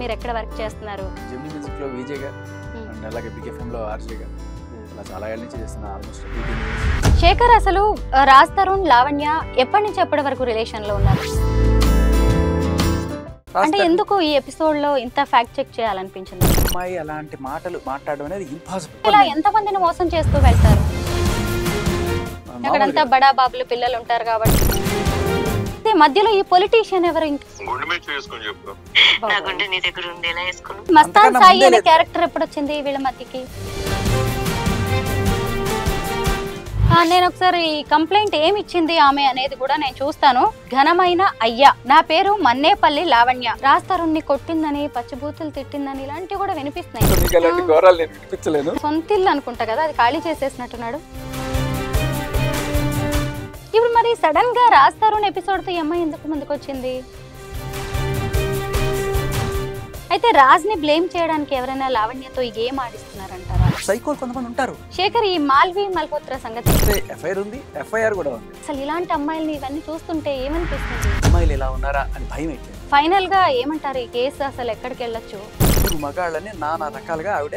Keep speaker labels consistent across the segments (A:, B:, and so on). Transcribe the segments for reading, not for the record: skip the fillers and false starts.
A: మీరు ఎక్కడ వర్క్ చేస్తున్నారు?
B: జెమినీ మ్యూజిక్లో విజయ్గా అండ్ అలాగే బిగ్ ఎఫ్ఎంలో ఆర్జేగా ఇలా చాలా ఏళ్ళ నుంచి చేస్తున్నా ఆల్మోస్ట్ 18 years.
A: శేఖర్ అసలు రాజ్ తరుణ్ లావణ్య ఎప్పటి నుంచి ఎప్పటి వరకు రిలేషన్ లో ఉన్నారు? అంటే ఎందుకు ఈ ఎపిసోడ్ లో ఇంత ఫ్యాక్ట్ చెక్ చేయాలనిపించింది?
B: అమ్మాయి అలాంటి మాటలు మాట్లాడడం అనేది ఇంపాసిబుల్.
A: ఇలా ఎంత మందిని మోసం చేస్తూ వెళ్తారు? అక్కడంతా బడా బాబులు పిల్లలు ఉంటారు కాబట్టి. మధ్యలో ఈ పొలిటీషియన్ ఎవరు? మస్తాన్ సాయి అనే క్యారెక్టర్ ఎప్పుడు వచ్చింది వీళ్ళ మధ్యకి? నేను ఒకసారి కంప్లైంట్ ఏమి ఇచ్చింది ఆమె అనేది కూడా నేను చూస్తాను. ఘనమైన అయ్యా, నా పేరు మన్నేపల్లి లావణ్య, రాజ్ తరుణ్ ని కొట్టిందని, పచ్చిబూతులు తిట్టిందని ఇలాంటివి కూడా వినిపిస్తున్నాయి. సొంత ఇల్లు అనుకుంటా కదా, అది ఖాళీ చేసేసినట్టున్నాడు. ఇప్పుడు మరి సడన్ గా రాజ్ తరుణ్ ఎపిసోడ్ తో అమ్మాయి ఎందుకు ముందుకు వచ్చింది? అయితే రాజ్ ని బ్లేమ్ చేయడానికి ఎవరైనా లావణ్యతో ఈ గేమ్ ఆడిస్తున్నారంటారా?
B: సైకోల్ కొంతమంది ఉంటారు.
A: శేఖర్, ఈ మాల్వి మల్హోత్రా సంగతి
B: ఎఫ్ఐఆర్ ఉంది, ఎఫ్ఐఆర్ కూడా ఉంది.
A: అసలు ఇలాంటి అమ్మాయిల్ని ఇవన్నీ చూస్తుంటే ఏమనిపిస్తుంది?
B: అమ్మాయిలు ఎలా ఉన్నారా అని భయం అయిపోయింది.
A: ఫైనల్ గా ఏమంటారు, ఈ కేసు అసలు ఎక్కడికి వెళ్ళొచ్చు?
B: మగాళ్ళని నానా రకాలుగా ఆవిడ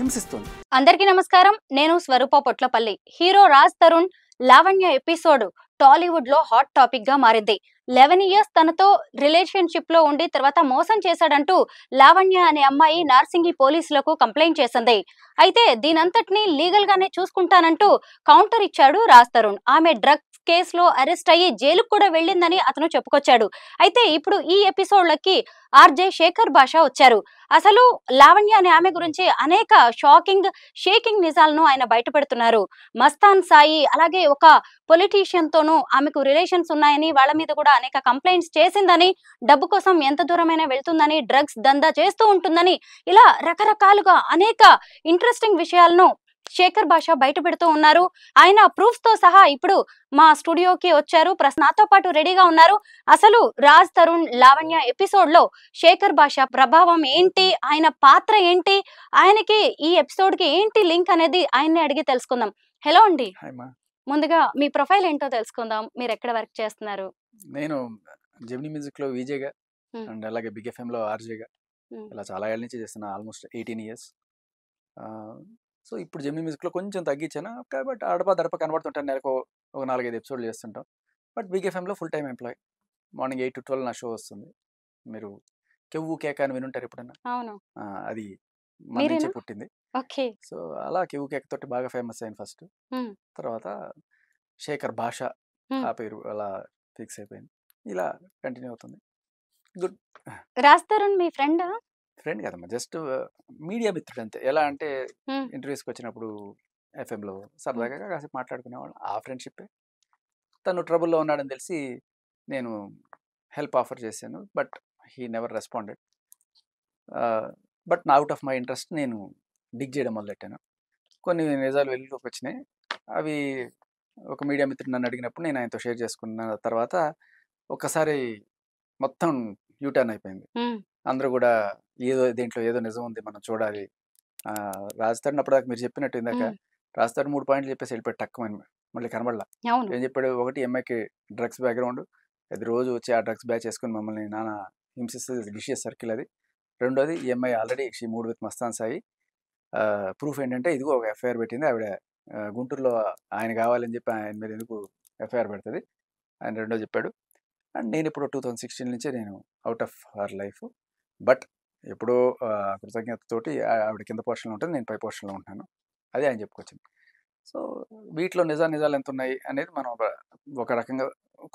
B: హింసిస్తుంది.
A: అందరికీ నమస్కారం, నేను స్వరూప పొట్లపల్లి. హీరో రాజ్ తరుణ్ లావణ్య ఎపిసోడ్ టాలీవుడ్ లో హాట్ టాపిక్ గా మారింది. 11 years తనతో రిలేషన్షిప్ లో ఉండి తర్వాత మోసం చేశాడంటూ లావణ్య అనే అమ్మాయి నార్సింగి పోలీసులకు కంప్లైంట్ చేసింది. అయితే దీనంతటిని లీగల్ గానే చూసుకుంటానంటూ కౌంటర్ ఇచ్చాడు రాజ్ తరుణ్. ఆమె డ్రగ్స్ కేసులో అరెస్ట్ అయ్యి జైలుకు కూడా వెళ్ళిందని అతను చెప్పుకొచ్చాడు. అయితే ఇప్పుడు ఈ ఎపిసోడ్లకి ఆర్జే శేఖర్ భాష వచ్చారు. అసలు లావణ్య అనే ఆమె గురించి అనేక షేకింగ్ నిజాలను ఆయన బయట పెడుతున్నారు. మస్తాన్ సాయి అలాగే ఒక పొలిటీషియన్ తోనూ ఆమెకు రిలేషన్స్ ఉన్నాయని, వాళ్ళ మీద కూడా అనేక కంప్లైంట్స్ చేసిందని, డబ్బు కోసం ఎంత దూరమైనా వెళ్తుందని, డ్రగ్స్ దందా చేస్తూ ఉంటుందని, ఇలా రకరకాలుగా అనేక ఇంట్రెస్టింగ్ విషయాలను శేఖర్ భాష బయట పెడుతూ ఉన్నారు. ఆయన ప్రూఫ్స్ తో సహా ఇప్పుడు మా స్టూడియోకి వచ్చారు. నాతో పాటు రెడీగా ఉన్నారు. అసలు రాజ్ తరుణ్ లావణ్య ఎపిసోడ్ లో శేఖర్ భాష ప్రభావం ఏంటి, ఆయన పాత్ర ఏంటి, ఆయనకి ఈ ఎపిసోడ్ కి ఏంటి లింక్ అనేది ఆయన్ని అడిగి తెలుసుకుందాం. హలో అండి, ముందుగా మీ ప్రొఫైల్ ఏంటో తెలుసుకుందాం. మీరు ఎక్కడ వర్క్ చేస్తున్నారు?
B: నేను జెమినీ మ్యూజిక్ లో విజయ్గా అండ్ అలాగే బిగ్ ఎఫ్ఎంలో ఆర్జేగా ఇలా చాలా ఏళ్ళ నుంచి చేస్తున్నా ఆల్మోస్ట్ 18 years. సో ఇప్పుడు జెమినీ మ్యూజిక్లో కొంచెం తగ్గించాను కాబట్టి అడప దడప కనబడుతుంటాను. నెలకు ఒక 4-5 ఎపిసోడ్లు చేస్తుంటాం. బట్ బిగ్ ఎఫ్ఎంలో full time employ. Morning 8 to 12 నా షో వస్తుంది. మీరు కెవ్వు కేక అని వినుంటారు ఎప్పుడన్నా? అది మన నుంచే పుట్టింది. సో అలా కెవ్వు కేక తోటి బాగా ఫేమస్ అయింది ఫస్ట్. తర్వాత శేఖర్ భాష ఆ పేరు అలా ఫిక్స్ అయిపోయింది. ఇలా కంటిన్యూ అవుతుంది. గుడ్.
A: రాజ్ తరుణ్ మీ ఫ్రెండా?
B: ఫ్రెండ్ కదమ్మా, జస్ట్ మీడియా మిత్రుడు అంతే. ఎలా అంటే ఇంటర్వ్యూస్కి వచ్చినప్పుడు ఎఫ్ఎంలో సరదాగా కాసేపు మాట్లాడుకునేవాళ్ళు. ఆ ఫ్రెండ్షిప్పే. తను ట్రబుల్లో ఉన్నాడని తెలిసి నేను హెల్ప్ ఆఫర్ చేశాను. But he never responded. But నా అవుట్ ఆఫ్ మై ఇంట్రెస్ట్ నేను డిగ్ చేయడం మొదలెట్టాను. కొన్ని నిజాలు వెలుగులోకి వచ్చినాయి. అవి ఒక మీడియా మిత్రుడు నన్ను అడిగినప్పుడు నేను ఆయనతో షేర్ చేసుకున్న తర్వాత ఒక్కసారి మొత్తం యూటర్న్ అయిపోయింది. అందరూ కూడా దీంట్లో ఏదో నిజం ఉంది, మనం చూడాలి. రాజ్ తరుణ్ అప్పటిదాకా మీరు చెప్పినట్టు ఇందాక రాజ్ తరుణ్ 3 పాయింట్లు చెప్పేసి వెళ్ళిపోయి టక్కుమని మళ్ళీ కనబడలా. ఏం చెప్పాడు? ఒకటి, ఎంఐకి డ్రగ్స్ బ్యాక్గ్రౌండ్, అది రోజు వచ్చి ఆ డ్రగ్స్ బ్యాచ్ చేసుకుని మమ్మల్ని నానా హింసిస్తుంది, విషియస్ సర్కిల్ అది. రెండోది, EMI already she mood with Mastan Sai. Proof ఏంటంటే ఇదిగో ఒక ఎఫ్ఐఆర్ పెట్టింది ఆవిడ గుంటూరులో, ఆయన కావాలని చెప్పి ఆయన మీద ఎందుకు ఎఫ్ఐఆర్ పెడుతుంది అని రెండో చెప్పాడు. అండ్ నేను ఇప్పుడు 2016 నుంచే నేను out of her life. But ఎప్పుడో కృతజ్ఞతతోటి ఆవిడ కింద పోర్షన్లో ఉంటుంది, నేను పై పోర్షన్లో ఉంటాను. అదే ఆయన చెప్పుకొచ్చింది. సో వీటిలో నిజాలు ఎంత ఉన్నాయి అనేది మనం ఒక రకంగా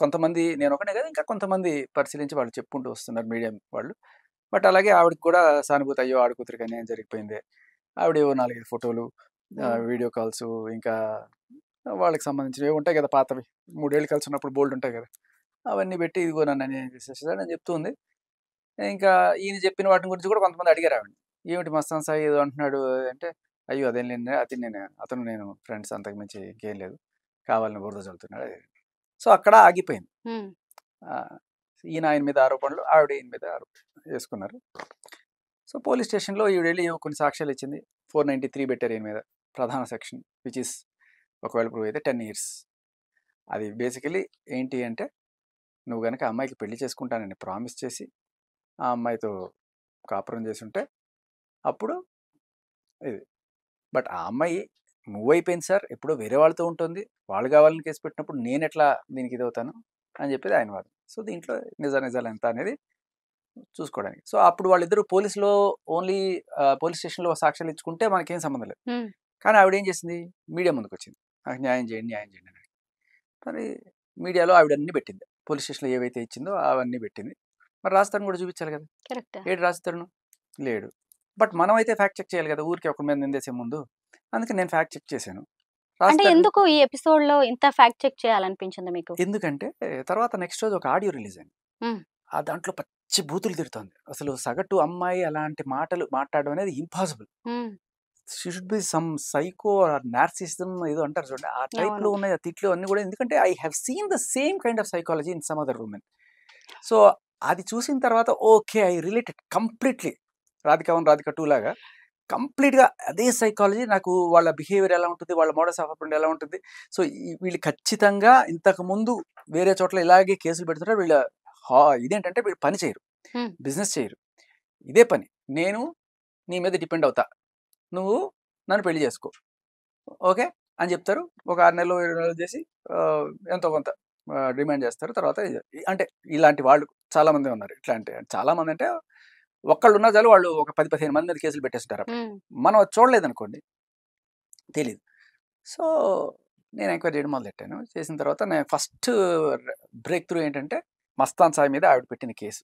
B: కొంతమంది, నేను ఒకనే కదా ఇంకా కొంతమంది పరిశీలించి వాళ్ళు చెప్పుకుంటూ వస్తున్నారు మీడియా వాళ్ళు. బట్ అలాగే ఆవిడకి కూడా సానుభూతి, అయ్యో ఆడకూతురికి అన్యాయం జరిగిపోయింది, ఆవిడ 4-5 ఫోటోలు, వీడియో కాల్స్, ఇంకా వాళ్ళకి సంబంధించినవి ఉంటాయి కదా పాతవి, 3 ఏళ్ళు కలిసి ఉన్నప్పుడు బోల్డ్ ఉంటాయి కదా, అవన్నీ పెట్టి ఇదిగో నన్ను అన్యాయం చేసేసాడని చెప్తుంది. ఇంకా ఈయన చెప్పిన వాటి గురించి కూడా కొంతమంది అడిగారు ఆవిడ, ఏమిటి మస్తాన్ సాయి ఏదో అంటున్నాడు అంటే, అయ్యో అదేం లేదు, అతను నేను ఫ్రెండ్స్, అంతకు మించి ఇంకేం లేదు, కావాలని బురద చల్లుతున్నాడు. సో అక్కడ ఆగిపోయింది. ఈయన ఆయన మీద ఆరోపణలు, ఆవిడ ఈయన మీద వేసుకున్నారు. సో పోలీస్ స్టేషన్లో ఈవిడ వెళ్ళి కొన్ని సాక్ష్యాలు ఇచ్చింది. 493 పెట్టారు ఈయన మీద, ప్రధాన సెక్షన్, విచ్ ఇస్ ఒకవేళ ప్రూవ్ అయితే 10 years. అది బేసికలీ ఏంటి అంటే, నువ్వు కనుక అమ్మాయికి పెళ్లి చేసుకుంటానని ప్రామిస్ చేసి ఆ అమ్మాయితో కాపురం చేసి ఉంటే అప్పుడు ఇది. బట్ ఆ అమ్మాయి మూవ్ అయిపోయింది సార్, ఎప్పుడో వేరే వాళ్ళతో ఉంటుంది, వాళ్ళు కావాలని కేసు పెట్టినప్పుడు నేను ఎట్లా దీనికి ఇది అవుతాను అని చెప్పేది ఆయన వాదన. సో దీంట్లో నిజాలు ఎంత అనేది చూసుకోవడానికి. సో అప్పుడు వాళ్ళిద్దరు పోలీసులో ఓన్లీ పోలీస్ స్టేషన్లో సాక్ష్యాలు ఇచ్చుకుంటే మనకేం సంబంధం లేదు. కానీ ఆవిడ ఏం చేసింది, మీడియా ముందుకు వచ్చింది, నాకు న్యాయం చేయండి అని. మరి మీడియాలో ఆవిడ అన్ని పెట్టింది, పోలీస్ స్టేషన్లో ఏవైతే ఇచ్చిందో అవన్నీ పెట్టింది. మరి రాజస్థాన్ కూడా చూపించాలి కదా, ఏడు రాజస్థాన్ లేడు. బట్ మనం అయితే ఫ్యాక్ట్ చెక్ చేయాలి కదా, ఊరికి ఒక మీద నిందేసే ముందు. అందుకే నేను ఫ్యాక్ట్ చెక్ చేశాను.
A: అంటే ఎందుకు ఈ ఎపిసోడ్ లో ఇంత ఫ్యాక్ట్ చెక్ చేయాలనిపించింది మీకు?
B: ఎందుకంటే తర్వాత నెక్స్ట్ రోజు ఒక ఆడియో రిలీజ్ అయింది. ఆ దాంట్లో పచ్చి బూతులు తిడుతోంది. అసలు సగటు అమ్మాయి అలాంటి మాటలు మాట్లాడడం అనేది impossible. She should be some psycho or narcissism ఏదో అంటారు చూడండి, ఆ టైప్ లో ఉన్నాయి ఆ తిట్లు అన్ని కూడా. ఎందుకంటే I have seen the same kind of psychology in some other women. So అది చూసిన తర్వాత okay, I related completely. Radhika 1, Radhika 2 లాగా కంప్లీట్గా అదే సైకాలజీ. నాకు వాళ్ళ బిహేవియర్ ఎలా ఉంటుంది, వాళ్ళ మోడస్ ఆఫ్ ఆపరెండి ఎలా ఉంటుంది. సో వీళ్ళు ఖచ్చితంగా ఇంతకు ముందు వేరే చోట్ల ఇలాగే కేసులు పెడుతుంటారు. వీళ్ళ ఇదేంటంటే వీళ్ళు పని చేయరు, బిజినెస్ చేయరు, ఇదే పని. నేను నీ మీద డిపెండ్ అవుతా, నువ్వు నన్ను పెళ్లి చేసుకో ఓకే అని చెప్తారు. ఒక 6 నెలలు 7 నెలలు చేసి ఎంతో కొంత డిమాండ్ చేస్తారు. తర్వాత అంటే ఇలాంటి వాళ్ళు చాలామంది ఉన్నారు. ఇట్లా అంటే చాలామంది అంటే ఒక్కళ్ళు ఉన్నా చాలు, వాళ్ళు ఒక 10-15 మంది మీద కేసులు పెట్టేస్తుంటారు. మనం అది చూడలేదనుకోండి, తెలీదు. సో నేను ఎంక్వైరీ చేయడం మొదలెట్టాను. చేసిన తర్వాత నేను ఫస్ట్ బ్రేక్ త్రూ ఏంటంటే మస్తాన్ సాయి మీద ఆవిడ పెట్టిన కేసు.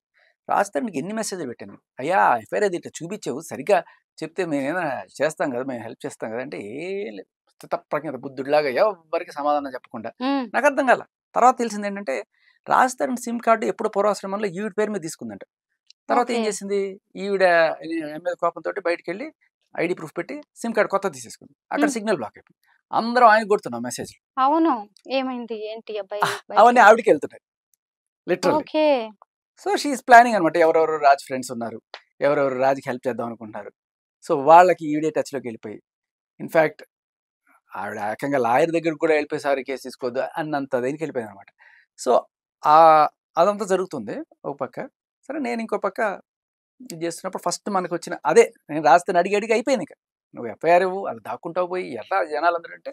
B: రాస్తే నీకు ఎన్ని మెసేజ్లు పెట్టాను, అయ్యా ఎఫ్ఐఆర్ అది ఇట్లా చూపించావు, సరిగ్గా చెప్తే మేమేమైనా చేస్తాం కదా, మేము హెల్ప్ చేస్తాం కదా అంటే ఏం లేదు, స్థితప్రజ్ఞత బుద్ధుడిలాగా ఎవరికి సమాధానం చెప్పకుండా. నాకు అర్థం కాల. తర్వాత తెలిసింది ఏంటంటే రాజస్థాన్ సిమ్ కార్డు ఎప్పుడు పూర్వాశ్రమంలో ఈవిడ పేరు మీద తీసుకుందంట. తర్వాత ఏం చేసింది, ఈవిడ మీద కోపంతో బయటకు వెళ్ళి ఐడి ప్రూఫ్ పెట్టి సిమ్ కార్డు కొత్త తీసేసుకుంది. అక్కడ సిగ్నల్ బ్లాక్ అయిపోయింది. అందరం ఆయన కొడుతున్నాం మెసేజ్.
A: అవును, ఏమైంది ఏంటి అబ్బాయి
B: అవన్నీ ఆవిడకి వెళ్తున్నాయి లిటరల్లీ. సో షీఈస్ ప్లానింగ్ అనమాట. ఎవరెవరు రాజ్ ఫ్రెండ్స్ ఉన్నారు, ఎవరెవరు రాజ్కి హెల్ప్ చేద్దాం అనుకుంటున్నారు. సో వాళ్ళకి ఈవిడే టచ్లోకి వెళ్ళిపోయి, ఇన్ఫ్యాక్ట్ ఆవిడ ఏకంగా లాయర్ దగ్గరకు కూడా వెళ్ళిపోయి సారీ కేసు తీసుకోవద్దు అన్నంత దేనికి వెళ్ళిపోయింది అనమాట. సో అదంతా జరుగుతుంది ఒక పక్క. సరే నేను ఇంకో పక్క ఇది చేస్తున్నప్పుడు ఫస్ట్ మనకు వచ్చిన అదే, నేను రాస్తే అడిగి అయిపోయింది. ఇంకా నువ్వు ఎఫ్ఐఆర్ ఇవ్వు, అది దాక్కుంటావు పోయి ఎట్లా జనాలందరూ అంటే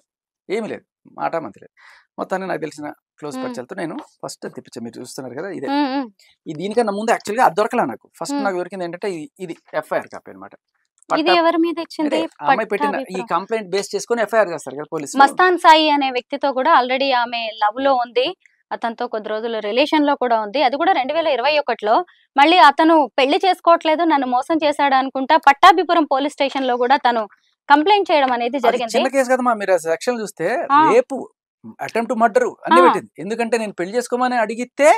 B: ఏమీ లేదు, మాట మంతి లేదు. మొత్తాన్ని నాకు తెలిసిన క్లోజ్ పరిచయాలతో నేను ఫస్ట్ తెప్పించాను. మీరు చూస్తున్నారు కదా ఇదే. ఈ దీనికన్నా ముందు యాక్చువల్గా అది దొరకలే నాకు. ఫస్ట్ నాకు దొరికింది ఏంటంటే ఇది ఎఫ్ఐఆర్ కాపీ అనమాట.
A: ఇది ఎవరి మీద ఇచ్చింది?
B: అమ్మాయి పెట్టిన ఈ కంప్లైంట్ బేస్ చేసుకుని ఎఫ్ఐఆర్ చేస్తారు కదా పోలీసు.
A: మస్తాన్ సాయి అనే వ్యక్తితో కూడా ఆల్రెడీ ఆమె లవ్ లో ఉంది, అతనితో కొద్ది రోజులు రిలేషన్ లో కూడా ఉంది. అది కూడా 2021లో. మళ్ళీ అతను పెళ్లి చేసుకోవట్లేదు, నన్ను మోసం చేశాడు అనుకుంటా పట్టాభిపురం పోలీస్ స్టేషన్ లో కూడా తను కంప్లైంట్ చేయడం అనేది జరిగింది.
B: చిన్న కేసు కదమ్మా, మీరు సెక్షన్ చూస్తే రేపు అటెంప్ట్ మర్డర్ అన్ని పెట్టింది. ఎందుకంటే నేను పెళ్లి చేసుకోమని అడిగితే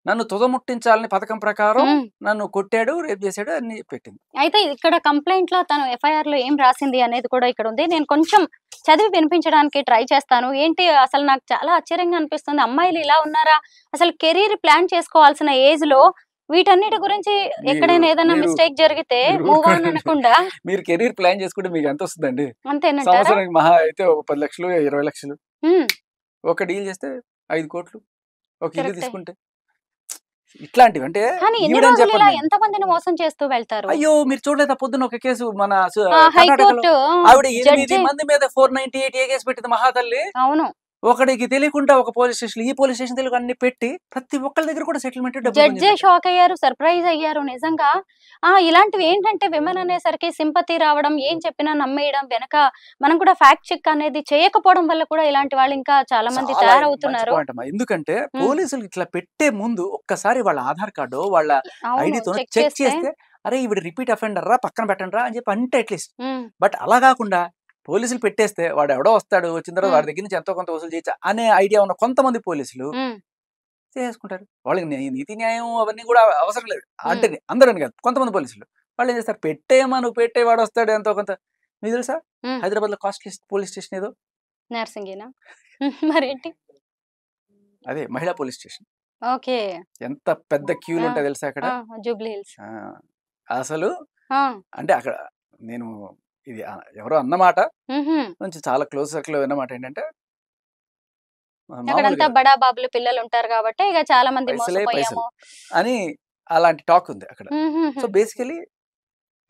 B: నన్ను తుదముట్టించాలని పథకం ప్రకారం నన్ను కొట్టాడు, రేప్ చేశాడు అన్ని పెట్టింది.
A: అయితే ఇక్కడ కంప్లైంట్ లో తను ఎఫ్ఐఆర్ లో ఏం రాసింది అనేది కూడా ఇక్కడ ఉంది. నేను కొంచెం చదివి వినిపించడానికి ట్రై చేస్తాను. ఏంటి అసలు నాకు చాలా ఆశ్చర్యంగా అనిపిస్తుంది, అమ్మాయిలు ఇలా ఉన్నారా, అసలు కెరీర్ ప్లాన్ చేసుకోవాల్సిన ఏజ్ లో వీటన్నిటి గురించి ఎక్కడైనా ఏదైనా మిస్టేక్ జరిగితే మూవ్ ఆన్ అనకుండా
B: మీరు కెరీర్ ప్లాన్ చేసుకుంటే మీకు ఎంత వస్తుందండి?
A: అంతేనంటారా?
B: సంవత్సరానికి మహా అయితే 10 లక్షలు 20 లక్షలు. ఒక డీల్ చేస్తే 5 కోట్లు, ఒక ఇల్లు తీసుకుంటే ఇట్లాంటివి. అంటే
A: ఎంత మందిని మోసం చేస్తూ వెళ్తారు.
B: అయ్యో మీరు చూడలేదా పొద్దున్న ఒక కేసు మన కర్ణాటకలో ఆవిడ 8 మంది మీద 498 ఏ కేసు పెట్టింది మహాతల్లి.
A: అవును,
B: ఒకడికి తెలియకుండా ఒక పోలీస్ స్టేషన్, ఈ పోలీస్ స్టేషన్ తెలియక అన్ని పెట్టి ప్రతి ఒక్కరి దగ్గర కూడా సెటిల్మెంట్.
A: జడ్జే షాక్ అయ్యారు, సర్ప్రైజ్ అయ్యారు నిజంగా. ఇలాంటివి ఏంటంటే విమెన్ అనేసరికి సింపతి రావడం, ఏం చెప్పినా నమ్మేయడం, వెనక మనం కూడా ఫ్యాక్ట్ చెక్ అనేది చేయకపోవడం వల్ల కూడా ఇలాంటి వాళ్ళు ఇంకా చాలా మంది తయారవుతున్నారు.
B: ఎందుకంటే పోలీసులు ఇట్లా పెట్టే ముందు ఒక్కసారి వాళ్ళ ఆధార్ కార్డు వాళ్ళ ఐడితో చెక్ చేస్తే అరే ఈవిడ రిపీట్ అఫెండర్ రా, పక్కన పెట్టండి రా అని చెప్పి అంటే అట్లీస్ట్. బట్ అలా కాకుండా పోలీసులు పెట్టేస్తే వాడు ఎవడో వస్తాడు, వచ్చిన తర్వాత వాడి దగ్గర నుంచి ఎంతో కొంత వసూలు చేయొచ్చు అనే ఐడియా ఉన్న కొంతమంది పోలీసులు చేసుకుంటారు. వాళ్ళకి నీతి న్యాయం అవన్నీ కూడా అవసరం లేదు అంటే అందరని కాదు, కొంతమంది పోలీసులు వాళ్ళు ఏం చేస్తారు, పెట్టేమా నువ్వు పెట్టే వాడు వస్తాడు ఎంతో కొంత. మీకు తెలుసా హైదరాబాద్ లో కాస్ట్లీ పోలీస్ స్టేషన్ ఏదో
A: నర్సింగేనా మరేంటి,
B: అదే మహిళా పోలీస్ స్టేషన్.
A: ఓకే,
B: ఎంత పెద్ద క్యూలు ఉంటాయి తెలుసా అక్కడ,
A: జూబ్లీ హిల్స్.
B: అసలు అంటే అక్కడ నేను ఇది ఎవరో అన్నమాట, కొంచెం చాలా క్లోజ్ సర్కిల్ విన్నమాట ఏంటంటే
A: అక్కడంతా బడా బాబులు పిల్లలు ఉంటారు కాబట్టి ఇక చాలా మంది
B: అని అలాంటి టాక్ ఉంది అక్కడ. సో బేసికలీ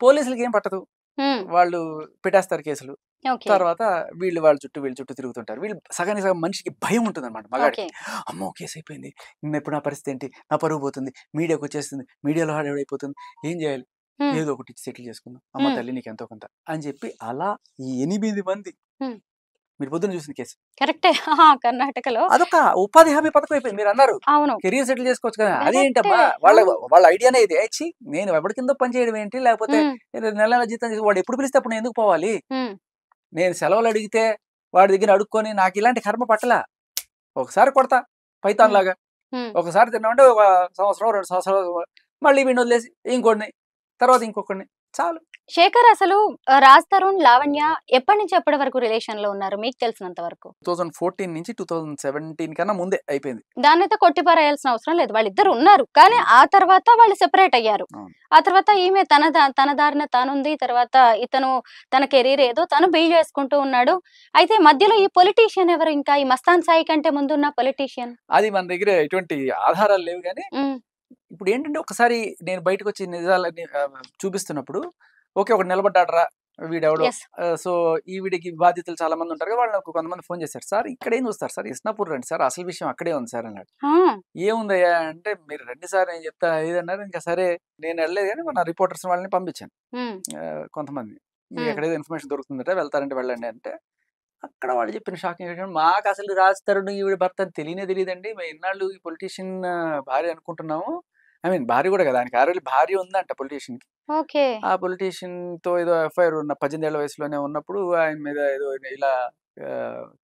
B: పోలీసులకి ఏం పట్టదు,
A: హ్మ్.
B: వాళ్ళు పెట్టేస్తారు కేసులు.
A: ఓకే.
B: తర్వాత వీళ్ళ చుట్టూ తిరుగుతుంటారు. వీళ్ళు సగానికి సగం మనిషికి భయం ఉంటుందన్నమాట మగాడికి.
A: ఓకే.
B: అమ్మో! కేసు అయిపోయింది. ఇప్పుడు నా పరిస్థితి ఏంటి? నా పరువు పోతుంది. మీడియాకి వచ్చేస్తుంది. మీడియాలో హడావిడైపోతుంది. ఏం చేయాలి?
A: హ్మ్.
B: ఏదో ఒకటి ఇచ్చి సెటిల్ చేసుకుందాం. అమ్మ
A: హ్మ్.
B: తల్లి నీకు ఎంతో కొంత అని చెప్పి అలా ఈ 8 మంది
A: హ్మ్.
B: మీరు పొద్దున్న చూసిన కేసు.
A: కరెక్టే. ఆహా! కర్ణాటకలో.
B: అదొక ఉపాధి హామీ పథకం అయిపోయింది. మీరన్నారు
A: అవును.
B: కెరియర్ సెటిల్ చేసుకోవచ్చు కదా!
A: కరెక్టే.
B: అదేంటమ్మా
A: ఆ!
B: వాళ్ళ ఐడియానే ఇది. ఛీ! నేను ఎవడి కిందో పని చేయడం ఏంటి? లేకపోతే
A: హ్మ్.
B: నెల నెల జీతం వాడు ఎప్పుడు పిలిస్తే అప్పుడు నేను ఎందుకు పోవాలి?
A: హ్మ్.
B: నేను సెలవులు అడిగితే వాడి దగ్గర అడుక్కొని నాకు ఇలాంటి కర్మ పట్టలా. ఒకసారి కొడతా పైథాన్
A: హ్మ్.
B: లాగా.
A: హ్మ్.
B: ఒకసారి తిన్నామంటే ఒక సంవత్సరం, 2 సంవత్సరాలు మళ్ళీ వీడిని వదిలేసి ఇంకోడిని, తర్వాత ఇంకొకడిని చాలు.
A: శేఖర్ అసలు రాజ్ తరుణ్, లావణ్య ఎప్పటి నుంచి ఎప్పటి వరకు రిలేషన్‌లో ఉన్నారు మీకు తెలిసినంత వరకు?
B: 2014 నుంచి 2017 కన్నా ముందే అయిపోయింది.
A: దాన్నైతే కొట్టిపారేయాల్సిన అవసరం లేదు. వాళ్ళిద్దరు ఉన్నారు. కానీ ఆ తర్వాత వాళ్ళు సెపరేట్ అయ్యారు.
B: అవును.
A: ఆ తర్వాత ఈమె తన దారిన తానుంది. తర్వాత ఇతను తన కెరీర్ ఏదో తను బిల్డ్ చేసుకుంటూ ఉన్నాడు. అయితే మధ్యలో ఈ పొలిటీషియన్ ఎవరు ఇంకా? ఈ మస్తాన్ సాయి కంటే ముందున్న పొలిటీషియన్?
B: అది మన దగ్గర ఎటువంటి ఆధారాలు లేవు గానీ,
A: హ్మ్.
B: ఇప్పుడేంటంటే ఒకసారి నేను బయటకొచ్చి నిజాలన్నీ చూపిస్తున్నప్పుడు ఓకే. ఒకడు నిలబడ్డాడురా వీడెవడో.
A: యెస్.
B: సో, ఈవిడకి బాధితులు చాలా మంది ఉంటారు కదా! వాళ్ళు నాకు కొంతమంది ఫోన్ చేశారు. సార్ ఇక్కడేం చూస్తారు సార్ ఇస్నాపూర్ రండి సార్ అసలు విషయం అక్కడే ఉంది సార్ అన్నాడు.
A: ఆ!
B: ఏముందయ్యా అంటే మీరు రండి సార్ నేను చెప్తా ఇదన్నారు. ఇంకా సరే నేను వెళ్ళలేదు గానీ మన రిపోర్టర్స్ వాళ్ళని పంపించాను.
A: హ్మ్.
B: కొంతమంది. మీకు
A: హ్మ్.
B: ఎక్కడేదో ఇన్ఫర్మేషన్ దొరుకుతుందట వెళ్తారంటే వెళ్ళండి అంటే, అక్కడ వాళ్ళు చెప్పిన షాకింగ్ ఏంటంటే మాకసలు రాజ్ తరుణ్ ఈవిడ భర్త అని తెలియనే తెలీదండి. మేము ఇన్నాళ్ళు ఈ పొలిటీషియన్ భార్య అనుకుంటున్నాము. ఐ మీన్ భార్య కూడా కాదు. ఆయనకి ఆల్రెడీ భార్య ఉందంట పొలిటీషియన్‌కి.
A: ఓకే.
B: ఆ పొలిటీషియన్‌తో ఏదో ఎఫ్ఐఆర్ ఉన్న 18 ఏళ్ల వయసులోనే ఉన్నప్పుడు ఆయన మీద ఏదో ఇలా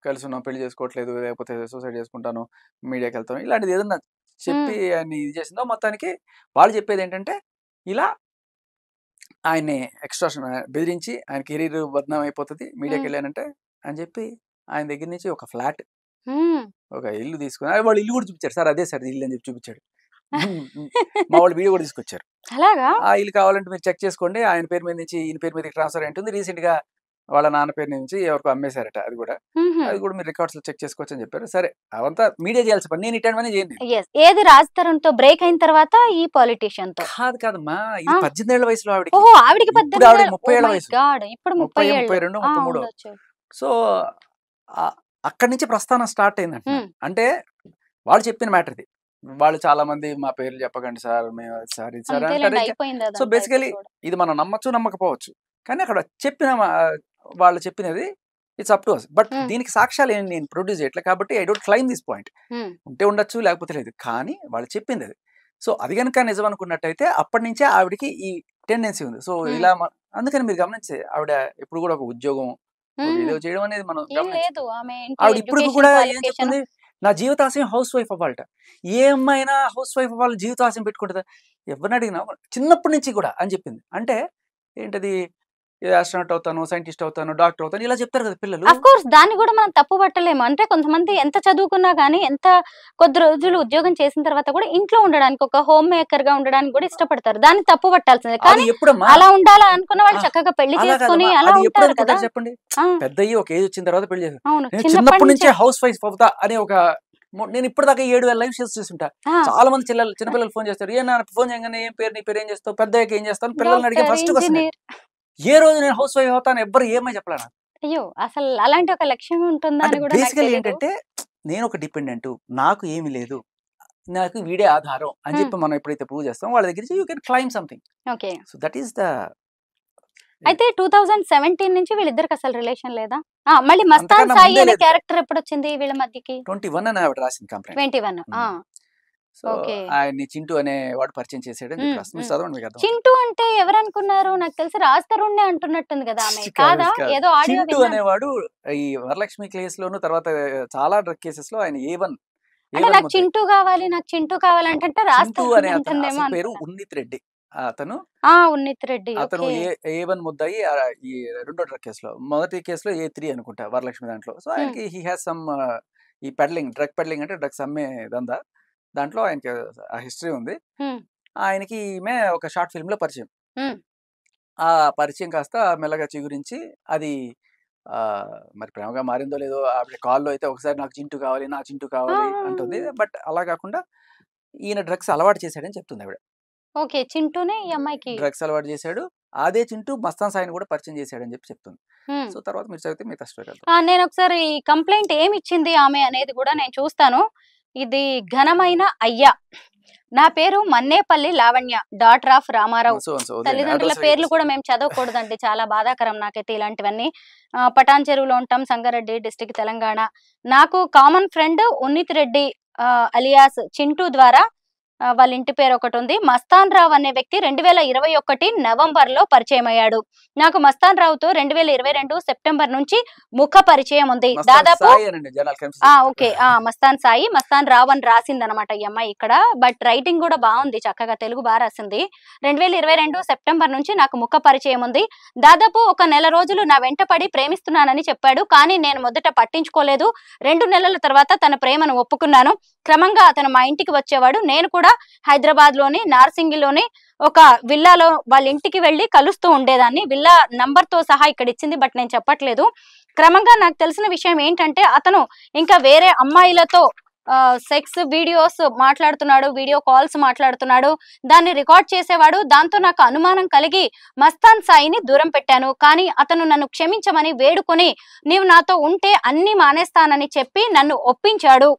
B: కలిసున్నాం, పెళ్లి చేసుకోవట్లేదు, లేకపోతే సూసైడ్ చేసుకుంటాను, మీడియాకెళ్తాను ఇలాంటిది ఏదన్నా
A: హ్మ్.
B: చెప్పి ఆయన్ని ఇది చేసిందో మొత్తానికి వాళ్ళు చెప్పేదేంటంటే, ఇలా ఆయన్ని ఎక్స్‌టార్షన్ బెదిరించి ఆయన కెరీర్ బద్నాం అయిపోతది
A: హ్మ్.
B: మీడియాకెళ్ళానంటే అని చెప్పి ఆయన దగ్గర నుంచి ఒక ఫ్లాట్,
A: హ్మ్.
B: ఒక ఇల్లు తీసుకొని వాళ్ళు ఇల్లు కూడా చూపించారు. సార్ అదే సార్ ఇల్లు అని చెప్పి చూపించాడు. హ్మ్. హ్మ్. మా వాళ్ళు వీడియో కూడా తీసుకొచ్చారు.
A: అలాగా?
B: ఆ ఇల్లు కావాలంటే మీరు చెక్ చేసుకోండి. ఆయన పేరు మీద నుంచి ఈయన పేరు మీదకి ట్రాన్స్‌ఫర్ అయ్యుంటుంది. రీసెంట్‌గా వాళ్ళ నాన్న పేరు నుంచి ఎవరికో అమ్మేసారట అది కూడా.
A: హుహు.
B: అది కూడా మీరు రికార్డ్స్‌లో చెక్ చేసుకోవచ్చని చెప్పారు. సరే అవంతా మీడియా చేయాల్సిన పని. నేను ఇట్లాంటివన్నీ చేయను నేను.
A: యెస్. ఏది రాజ్ తరుణ్‌తో బ్రేక్ అయిన తర్వాత ఈ పొలిటీషియన్‌తో.
B: కాదమ్మా. ఇది
A: ఆ!
B: 18 ఏళ్ల వయసులో ఆవిడకి.
A: ఓహో! ఆవిడకి
B: ఇప్పుడు
A: 18
B: ఆవిడకి
A: ఏళ్ళు.
B: 30
A: ఓహ్
B: ఏళ్ల
A: మై
B: వయసు.
A: గాడ్! ఇప్పుడు 30
B: 30,
A: ఏళ్ళు.
B: 32,
A: ఆ!
B: 33.
A: ఉండొచ్చు.
B: సో, అక్కడి నుంచి ప్రస్థానం స్టార్ట్ అయిందంటున్నాను.
A: హ్మ్.
B: అంటే వాళ్ళు చెప్పిన మ్యాటర్ ఇది. వాళ్ళు చాలా మంది మా పేర్లు చెప్పకండి సార్. మేము అది సార్, ఇది సార్ అంటారు
A: అంతేలెండి.
B: ఇంకా.
A: అయిపోయింది
B: సో,
A: అదంతా
B: బేసికల్లీ
A: ఎపిసోడ్.
B: ఇది మనం నమ్మొచ్చు, నమ్మకపోవచ్చు. కానీ అక్కడ చెప్పిన వాళ్ళు చెప్పినది it's up to us. But
A: hmm.
B: దీనికి సాక్ష్యాలు ఏమి నేను ప్రొడ్యూస్ చేయట్లే కాబట్టి I don't claim this point.
A: Hmm.
B: ఉంటే ఉండొచ్చు, లేకపోతే లేదు. కానీ వాళ్ళు చెప్పిందది. సో, అది గనుక నిజం అనుకున్నట్టయితే అప్పటినుంచే ఆవిడకి ఈ టెండెన్సీ ఉంది. సో,
A: హ్మ్.
B: ఇలా అందుకని మీరు గమనించి ఆవిడ ఎప్పుడు కూడా ఒక ఉద్యోగం, ఒక
A: హ్మ్.
B: ఏదో చేయడం అనేది మనం
A: ఏం
B: గమనించాం.
A: లేదు. ఆమె ఏంటి
B: ఆవిడ ఇప్పటికి
A: ఎడ్యుకేషన్,
B: కూడా ఏం
A: క్వాలిఫికేషన్.
B: చెప్తుంది? నా జీవితాశయం హౌస్ వైఫ్ అవ్వాలట. ఏ అమ్మాయినా హౌస్ వైఫ్ అవ్వాలని జీవితాశయం పెట్టుకుంటదా? ఎవరిని అడిగినా చిన్నప్పటి నుంచి కూడా అని చెప్పింది. అంటే ఏంటది? ఆస్ట్రోనాట్ అవుతాను, సైంటిస్ట్ అవుతాను, డాక్టర్ అవుతాను ఇలా చెప్తారు కదా పిల్లలు.
A: అఫ్‌కోర్స్ దాన్ని గూడా మనం తప్పు పట్టలేము. అంటే కొంతమంది ఎంత చదువుకున్నా గాని, ఎంత కొద్ది రోజులు ఉద్యోగం చేసిన తర్వాత కూడా ఇంట్లో ఉండడానికి, ఒక హోమ్ మేకర్‌గా ఉండడానికి గూడా ఇష్టపడతారు. దాన్ని తప్పు పట్టాల్సిందే.
B: అది
A: కానీ
B: ఎప్పుడమ్మా?
A: అలా ఉండాలా అనుకున్న వాళ్ళు
B: ఆ!
A: చక్కగా పెళ్లి
B: అలా
A: చేసుకొని
B: కాదమ్మా.
A: అలా
B: అది ఎప్పుడు
A: ఉంటారు కదా!
B: అనుకుంటారు చెప్పండి?
A: ఆ!
B: పెద్దయ్యి ఒక ఏజ్ వచ్చిన తర్వాత పెళ్లి చేశారు.
A: అవును.
B: నేను
A: చిన్నప్పటి
B: చిన్నప్పటి
A: నుంచే.
B: నుంచే హౌస్ వైఫ్ అవుతా అనే ఒక నేను ఇప్పటిదాకా 7,000 లైవ్ షోస్ చూసుంటా.
A: ఆ!
B: చాలా మంది చిన్న పిల్లలు ఫోన్ చేస్తారు. "ఏ నాన్న ఫోన్ చేయంగానే ఏం పేరు నీ పేరు ఏం చేస్తావు? పెద్దయ్యాక ఏం చేస్తావు?" అని పిల్లల్ని అడిగే
A: డాక్టర్,
B: ఫస్ట్ క్వెషన్ అది.
A: ఇంజినీర్.
B: ఏ రోజు నేను హౌస్ వైఫ్ అవుతాను ఎవ్వరు ఏమని చెప్పలే నాకు.
A: అయ్యో! అసలు అలాంటి ఒక లక్ష్యం ఉంటుందా
B: అంటే
A: అని గూడా నాకు
B: బేసికల్లీ
A: తెలీదు.
B: ఏంటంటే నేను ఒక డిపెండెంటు. నాకు ఏమి లేదు. నాకు వీడే ఆధారం అని
A: హ్మ్.
B: చెప్పి మనం ఎప్పుడైతే ప్రూవ్ చేస్తామో వాళ్ళ దగ్గర నుంచి you can claim something.
A: Okay.
B: So that is the
A: అయితే 2017 నుంచి వీళ్ళిద్దరికి అసలు రిలేషన్ లేదా? ఆ! మళ్ళీ మస్తాన్
B: అంతకన్నా
A: సాయి
B: ముందే
A: అనే
B: లేదు.
A: క్యారెక్టర్ ఎప్పుడొచ్చింది వీళ్ళ మధ్యకి?
B: 21 అని ఆవిడ రాసింది కంప్లెయింట్.
A: 21. ఆ!
B: హ్మ్. So,
A: okay.
B: ఆయన్ని చింటూ అనేవాడు పరిచయం చేసాడని చెప్పి
A: హ్మ్.
B: రాస్తుంది. మీరు
A: హ్మ్.
B: చదవండి మీకర్థమవుతది.
A: చింటూ అంటే ఎవరనుకున్నారు? నాకు తెలిసి రాజ్ తరుణ్‌నే అంటున్నట్టుంది గదా ఆమె.
B: కాదు.
A: కాదా?
B: కాదు.
A: ఏదో ఆడియో
B: చింటూ
A: విన్నాను.
B: అనేవాడు ఈ వరలక్ష్మి కేస్‌లోను తర్వాత చాలా డ్రగ్ కేసెస్‌లో ఆయన ఏ1,
A: అంటే
B: ఏ1
A: నాకు
B: ముద్దాయి.
A: చింటూ గావాలి, నాకు చింటూ కావాలంటంటే రాజ్
B: చింటూ అనే
A: తరుణ్‌ని
B: అతను
A: అంటుందేమో
B: అసలు పేరు
A: అనుకున్నా.
B: ఉన్నిత్ రెడ్డి. అతను
A: ఆ! ఉన్నిత్ రెడ్డి.
B: అతను
A: ఓకే.
B: ఏ1 ముద్దాయి ఈ రెండో డ్రగ్ కేస్‌లో. మొదటి కేస్‌లో ఏ3 అనుకుంటా వరలక్ష్మి దాంట్లో. సో,
A: హ్మ్.
B: ఆయనకి హి హాస్ సమ్ ఈ డ్రగ్ పెడ్లింగ్ అంటే డ్రగ్స్ అమ్మే దందా. దాంట్లో ఆయనకి ఆ హిస్టరీ ఉంది.
A: హ్మ్.
B: ఆయనకి ఈమె ఒక షార్ట్ ఫిల్మ్‌లో పరిచయం.
A: హ్మ్.
B: ఆ పరిచయం కాస్త మెల్లగా చిగురించి అది మరి ప్రేమగా మారిందో లేదో ఆవిడ కాల్‌లో అయితే ఒకసారి నాకు చింటూ కావాలి, నా చింటూ
A: ఆ!
B: కావాలి
A: ఆ!
B: అంటుంది.
A: ఆ!
B: బట్ అలా కాకుండా ఈయన డ్రగ్స్ అలవాటు చేశాడని చెప్తుందావిడ.
A: ఓకే. చింటూనే ఈ అమ్మాయికి.
B: డ్రగ్స్ అలవాటు చేశాడు. అదే చింటూ మస్తాన్ సాయిని కూడా పరిచయం చేశాడని చెప్పి చెప్తుంది. సో తర్వాత మీరు చదివితే మిగతా స్టోరీ.
A: నేను ఒకసారి కంప్లైంట్ ఏమి ఇచ్చింది ఆమె అనేది కూడా నేను చూస్తాను. ఇది ఘనమైన అయ్యా, నా పేరు మన్నేపల్లి లావణ్య, డాటర్ ఆఫ్ రామారావు. తల్లిదండ్రుల పేర్లు కూడా మేము చదవకూడదండి, చాలా బాధాకరం నాకైతే ఇలాంటివన్నీ. పటాన్ చెరువులో ఉంటాం, సంగారెడ్డి డిస్ట్రిక్ట్, తెలంగాణ. నాకు common friend ఉన్నిత్ Reddy alias Chintu ద్వారా వాళ్ళ ఇంటి పేరు ఒకటి ఉంది. మస్తాన్ రావు అనే వ్యక్తి 2021 నవంబర్ లో పరిచయం అయ్యాడు. నాకు మస్తాన్ రావుతో 2022 సెప్టెంబర్ నుంచి ముఖ పరిచయం ఉంది. దాదాపు ఓకే, మస్తాన్ సాయి, మస్తాన్ రావు అని రాసింది అనమాట ఈ అమ్మాయి ఇక్కడ. బట్ రైటింగ్ కూడా బాగుంది, చక్కగా తెలుగు బాగా రాసింది. 2022 సెప్టెంబర్ నుంచి నాకు ముఖ పరిచయం ఉంది. దాదాపు ఒక నెల రోజులు నా వెంట పడి ప్రేమిస్తున్నానని చెప్పాడు. కానీ నేను మొదట పట్టించుకోలేదు. 2 నెలల తర్వాత తన ప్రేమను ఒప్పుకున్నాను. క్రమంగా అతను మా ఇంటికి వచ్చేవాడు. నేను కూడా హైదరాబాద్ లోని నార్సింగిలోని ఒక విల్లాలో వాళ్ళ ఇంటికి వెళ్లి కలుస్తూ ఉండేదాన్ని. విల్లా నంబర్ తో సహా ఇక్కడ ఇచ్చింది, బట్ నేను చెప్పట్లేదు. క్రమంగా నాకు తెలిసిన విషయం ఏంటంటే అతను ఇంకా వేరే అమ్మాయిలతో సెక్స్ వీడియోస్ మాట్లాడుతున్నాడు, వీడియో కాల్స్ మాట్లాడుతున్నాడు, దాన్ని రికార్డ్ చేసేవాడు. దాంతో నాకు అనుమానం కలిగి మస్తాన్ సాయిని దూరం పెట్టాను. కానీ అతను నన్ను క్షమించమని వేడుకొని నీవు నాతో ఉంటే అన్ని మానేస్తానని చెప్పి నన్ను ఒప్పించాడు.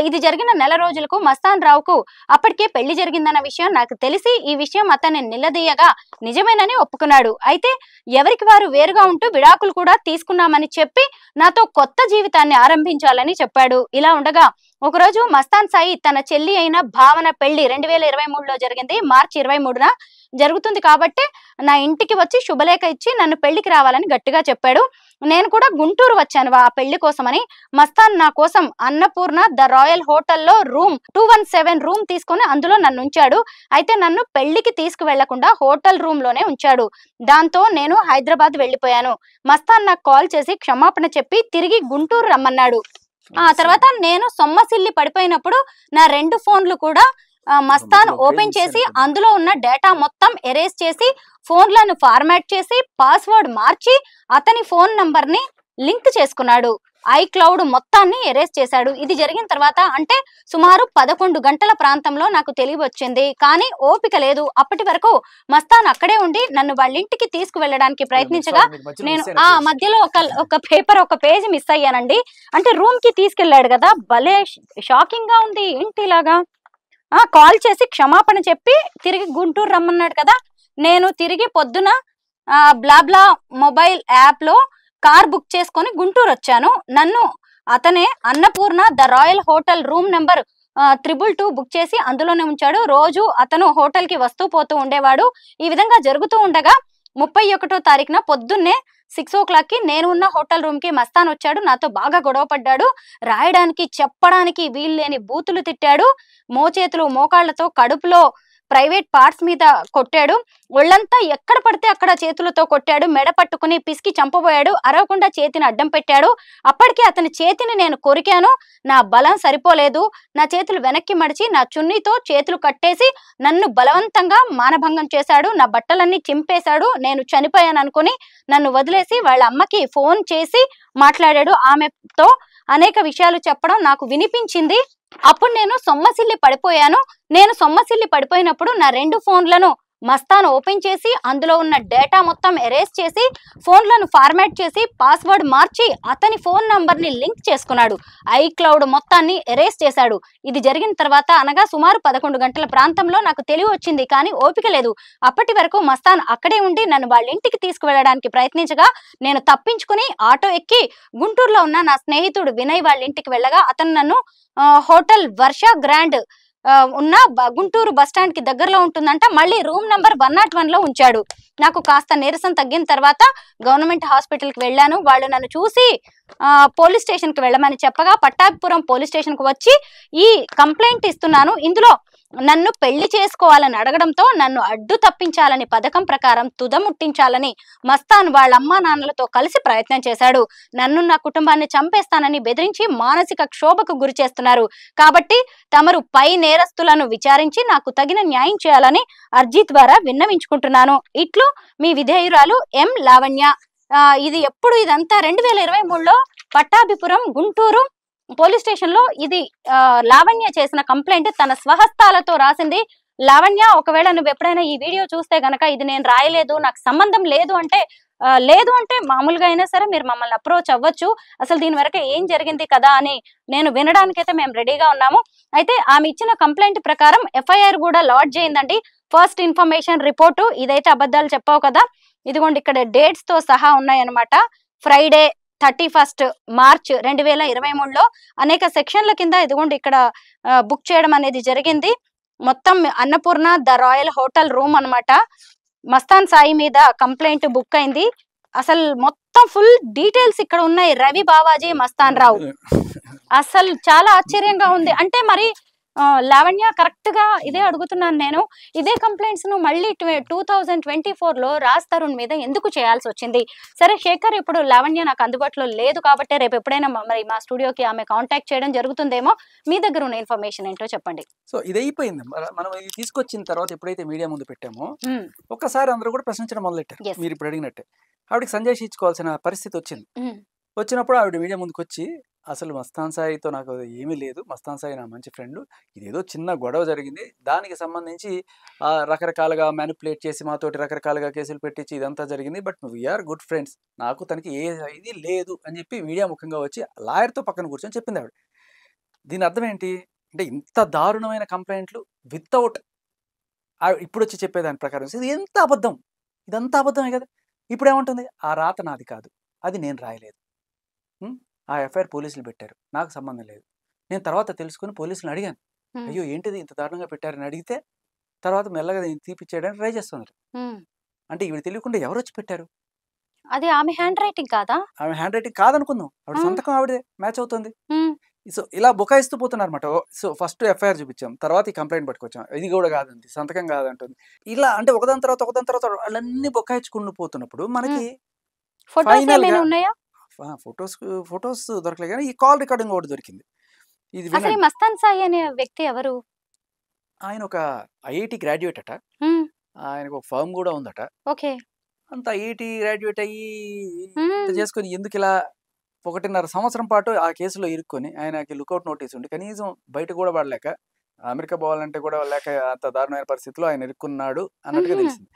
A: ఇది జరిగిన నెల రోజులకు మస్తాన్ రావుకు అప్పటికే పెళ్లి జరిగిందన్న విషయం నాకు తెలిసి ఈ విషయం అతన్ని నిలదీయగా నిజమేనని ఒప్పుకున్నాడు. అయితే ఎవరికి వారు వేరుగా ఉంటూ విడాకులు కూడా తీసుకున్నామని చెప్పి నాతో కొత్త జీవితాన్ని ఆరంభించాలని చెప్పాడు. ఇలా ఉండగా ఒకరోజు మస్తాన్ సాయి తన చెల్లి అయిన భావన పెళ్లి 2023లో జరిగింది. మార్చి 23న జరుగుతుంది కాబట్టి నా ఇంటికి వచ్చి శుభలేఖ ఇచ్చి నన్ను పెళ్లికి రావాలని గట్టిగా చెప్పాడు. నేను కూడా గుంటూరు వచ్చాను ఆ పెళ్లి కోసమని. మస్తాన్ నా కోసం అన్నపూర్ణ ద రాయల్ హోటల్లో రూమ్ 217 రూమ్ తీసుకొని అందులో నన్ను ఉంచాడు. అయితే నన్ను పెళ్లికి తీసుకువెళ్లకుండా హోటల్ రూమ్ లోనే ఉంచాడు. దాంతో నేను హైదరాబాద్ వెళ్లిపోయాను. మస్తాన్ నాకు కాల్ చేసి క్షమాపణ చెప్పి తిరిగి గుంటూరు రమ్మన్నాడు. ఆ తర్వాత నేను సొమ్మసిల్లి పడిపోయినప్పుడు నా 2 ఫోన్లు కూడా మస్తాన్ ఓపెన్ చేసి అందులో ఉన్న డేటా మొత్తం ఎరేజ్ చేసి ఫోన్లను ఫార్మాట్ చేసి పాస్వర్డ్ మార్చి అతని ఫోన్ నంబర్ ని లింక్ చేసుకున్నాడు. ఐక్లౌడ్ మొత్తాన్ని ఎరేజ్ చేశాడు. ఇది జరిగిన తర్వాత అంటే సుమారు 11 గంటల ప్రాంతంలో నాకు తెలివి వచ్చింది. కానీ ఓపిక లేదు. అప్పటి వరకు మస్తాన్ అక్కడే ఉండి నన్ను వాళ్ళ ఇంటికి తీసుకువెళ్ళడానికి ప్రయత్నించగా నేను మధ్యలో ఒక పేపర్ ఒక పేజీ మిస్ అయ్యానండి. అంటే రూమ్ కి తీసుకెళ్లాడు కదా, భలే షాకింగ్ గా ఉంది. ఏంటి ఇలాగా కాల్ చేసి క్షమాపణ చెప్పి తిరిగి గుంటూరు రమ్మన్నాడు కదా. నేను తిరిగి పొద్దున బ్లాబ్లా మొబైల్ యాప్ లో కార్ బుక్ చేసుకొని గుంటూరు వచ్చాను. నన్ను అతనే Annapurna the royal hotel room number 222 book చేసి అందులోనే ఉంచాడు. రోజు అతను హోటల్ కి వస్తూ పోతూ ఉండేవాడు. ఈ విధంగా జరుగుతూ ఉండగా 31వ తారీఖున పొద్దున్నే 6 o'clock కి నేను ఉన్న హోటల్ రూమ్ కి మస్తాన్ వచ్చాడు. నాతో బాగా గొడవ పడ్డాడు. రాయడానికి చెప్పడానికి వీల్లేని బూతులు తిట్టాడు. మోచేతులు మోకాళ్లతో కడుపులో ప్రైవేట్ పార్ట్స్ మీద కొట్టాడు. ఒళ్ళంతా ఎక్కడ పడితే అక్కడ చేతులతో కొట్టాడు. మెడ పట్టుకుని పిసికి చంపబోయాడు. అరవకుండా చేతిని అడ్డం పెట్టాడు. అప్పటికే అతని చేతిని నేను కొరికాను. నా బలం సరిపోలేదు. నా చేతులు వెనక్కి మడిచి నా చున్నీతో చేతులు కట్టేసి నన్ను బలవంతంగా మానభంగం చేశాడు. నా బట్టలన్నీ చింపేశాడు. నేను చనిపోయాను అనుకుని నన్ను వదిలేసి వాళ్ళ అమ్మకి ఫోన్ చేసి మాట్లాడాడు. ఆమెతో అనేక విషయాలు చెప్పడం నాకు వినిపించింది. అప్పుడు నేను సొమ్మసిల్లి పడిపోయాను. నేను సొమ్మసిల్లి పడిపోయినప్పుడు నా 2 ఫోన్లను మస్తాన్ ఓపెన్ చేసి అందులో ఉన్న డేటా మొత్తం ఎరేజ్ చేసి ఫోన్లను ఫార్మాట్ చేసి పాస్వర్డ్ మార్చి అతని ఫోన్ నంబర్ ని లింక్ చేసుకున్నాడు. ఐక్లౌడ్ మొత్తాన్ని ఎరేజ్ చేశాడు. ఇది జరిగిన తర్వాత అనగా సుమారు 11 గంటల ప్రాంతంలో నాకు తెలివి వచ్చింది. కానీ ఓపిక లేదు. అప్పటి వరకు మస్తాన్ అక్కడే ఉండి నన్ను వాళ్ళ ఇంటికి తీసుకువెళ్ళడానికి ప్రయత్నించగా నేను తప్పించుకుని ఆటో ఎక్కి గుంటూరులో ఉన్న నా స్నేహితుడు వినయ్ వాళ్ళ ఇంటికి వెళ్ళగా అతను నన్ను హోటల్ వర్ష గ్రాండ్ ఉన్న గుంటూరు బస్ స్టాండ్ కి దగ్గరలో ఉంటుందంట. మళ్ళీ రూమ్ నంబర్ 101 లో ఉంచాడు. నాకు కాస్త నీరసం తగ్గిన తర్వాత గవర్నమెంట్ హాస్పిటల్ కి వెళ్ళాను. వాళ్ళు నన్ను చూసి పోలీస్ స్టేషన్ కి వెళ్ళమని చెప్పగా పట్టాభిపురం పోలీస్ స్టేషన్ కు వచ్చి ఈ కంప్లైంట్ ఇస్తున్నాను. ఇందులో నన్ను పెళ్లి చేసుకోవాలని అడగడంతో నన్ను అడ్డు తప్పించాలని పథకం ప్రకారం తుదముట్టించాలని మస్తాన్ వాళ్ళ అమ్మా నాన్నలతో కలిసి ప్రయత్నం చేశాడు. నన్ను నా కుటుంబాన్ని చంపేస్తానని బెదిరించి మానసిక క్షోభకు గురి చేస్తున్నారు. కాబట్టి తమరు పై నేరస్తులను విచారించి నాకు తగిన న్యాయం చేయాలని అర్జీ ద్వారా విన్నవించుకుంటున్నాను. ఇట్లు మీ విధేయురాలు ఎం లావణ్య. ఇది ఎప్పుడు ఇదంతా 2023లో పట్టాభిపురం గుంటూరు పోలీస్ స్టేషన్ లో ఇది లావణ్య చేసిన కంప్లైంట్ తన స్వహస్తాలతో రాసింది. లావణ్య, ఒకవేళ నువ్వు ఎప్పుడైనా ఈ వీడియో చూస్తే గనక ఇది నేను రాయలేదు, నాకు సంబంధం లేదు అంటే లేదు అంటే మామూలుగా అయినా సరే మీరు మమ్మల్ని అప్రోచ్ అవ్వచ్చు. అసలు దీని వరకు ఏం జరిగింది కదా అని నేను వినడానికైతే మేము రెడీగా ఉన్నాము. అయితే ఆమె ఇచ్చిన కంప్లైంట్ ప్రకారం ఎఫ్ఐఆర్ కూడా లాడ్జ్ అయిందండి. First information report. ఇదైతే అబద్ధాలు చెప్పావు కదా, ఇదిగోండి ఇక్కడ డేట్స్ తో సహా ఉన్నాయన్నమాట. ఫ్రైడే 31 మార్చ్ 2023లో అనేక సెక్షన్ల కింద ఇదిగోండి ఇక్కడ బుక్ చేయడం అనేది జరిగింది. మొత్తం Annapurna the royal hotel room అన్నమాట. మస్తాన్ సాయి మీద కంప్లైంట్ బుక్ అయింది. అసలు మొత్తం ఫుల్ డీటెయిల్స్ ఇక్కడ ఉన్నాయి. రవి బావాజీ, మస్తాన్ రావు. అసలు చాలా ఆశ్చర్యంగా ఉంది. అంటే మరి లావణ్య, కరెక్ట్ గా ఇదే అడుగుతున్నాను నేను, ఇదే కంప్లైంట్స్ ను మళ్ళీ 2024లో రాజ్ తరుణ్ మీద ఎందుకు చేయాల్సి వచ్చింది? సరే శేఖర్, ఇప్పుడు లావణ్య నాకు అందుబాటులో లేదు కాబట్టి రేపు ఎప్పుడైనా మరి మా స్టూడియోకి ఆమె కాంటాక్ట్ చేయడం జరుగుతుందేమో. మీ దగ్గర ఉన్న ఇన్ఫర్మేషన్ ఏంటో చెప్పండి.
B: సో ఇది అయిపోయింది. మనం ఇది తీసుకొచ్చిన తర్వాత ఎప్పుడైతే మీడియా ముందు పెట్టామో ఒక్కసారి అందరూ కూడా ప్రశ్నించడం మొదలెట్టారు. మీరు ఇప్పుడు అడిగినట్టే ఆవిడకి సంజయ్ ఇచ్చుకోవాల్సిన పరిస్థితి వచ్చింది. వచ్చినప్పుడు ఆవిడ మీడియా ముందుకు వచ్చి అసలు మస్తాన్ సాయితో నాకు ఏమీ లేదు, మస్తాన్ సాయి నా మంచి ఫ్రెండ్, ఇదేదో చిన్న గొడవ జరిగింది, దానికి సంబంధించి రకరకాలుగా మ్యానిపులేట్ చేసి మాతోటి రకరకాలుగా కేసులు పెట్టించి ఇదంతా జరిగింది, బట్ వీఆర్ గుడ్ ఫ్రెండ్స్, నాకు తనకి ఏ ఇది లేదు అని చెప్పి మీడియా ముఖంగా వచ్చి లాయర్తో పక్కన కూర్చొని చెప్పింది ఆవిడ. దీని అర్థం ఏంటి అంటే ఇంత దారుణమైన కంప్లైంట్లు వితౌట్ ఇప్పుడు వచ్చి చెప్పేదాని ప్రకారం ఇది ఎంత అబద్ధం, ఇదంతా అబద్ధమే కదా. ఇప్పుడు ఏమంటుంది, ఆ రాత నాది కాదు, అది నేను రాయలేదు, ఆ ఎఫ్ఐఆర్ పోలీసులు పెట్టారు, నాకు సంబంధం లేదు. నేను తర్వాత తెలుసుకుని పోలీసులు అడిగాను, అయ్యో ఏంటిది ఇంత దారుణంగా పెట్టారని అడిగితే తర్వాత మెల్లగా తీపిచ్చేయడానికి ట్రై చేస్తున్నారు. అంటే ఇవి తెలియకుండా ఎవరు వచ్చి పెట్టారు?
A: అది ఆమె హ్యాండ్ రైటింగ్ కాదా?
B: ఆమె హ్యాండ్ రైటింగ్ కాదనుకుందాం, ఆవిడ సంతకం ఆవిడే మ్యాచ్ అవుతుంది. సో ఇలా బుకాయిస్తూ పోతున్నారు అనమాట. సో ఫస్ట్ ఎఫ్ఐఆర్ చూపించాం, తర్వాత ఈ కంప్లైంట్ పట్టుకొచ్చాం, ఇది కూడా కాదండి, సంతకం కాదంటుంది. ఇలా అంటే ఒకదాని తర్వాత వాళ్ళన్నీ బుకాయించుకుంటూ పోతున్నప్పుడు మనకి ఫొటోస్ దొరకలేదు కానీ ఈ కాల్ రికార్డింగ్ ఒకటి దొరికింది. ఇది
A: మస్తాన్ సాయి అనే వ్యక్తి ఎవరు?
B: ఆయన ఒక ఐఐటి గ్రాడ్యుయేట్ అట, ఆయనకు ఒక ఫర్మ్ కూడా ఉందట.
A: ఓకే.
B: అంత ఐఐటి గ్రాడ్యుయేట్ అయ్యి చేసుకుని ఎందుకు ఇలా 1.5 సంవత్సరం పాటు ఆ కేసులో ఇరుక్కొని ఆయనకి లుకౌట్ నోటీస్ ఉండి కనీసం బయట కూడా పడలేక, అమెరికా పోవాలంటే కూడా లేక అంత దారుణమైన పరిస్థితిలో ఆయన ఇరుక్కున్నాడు అన్నట్టుగా తెలిసింది.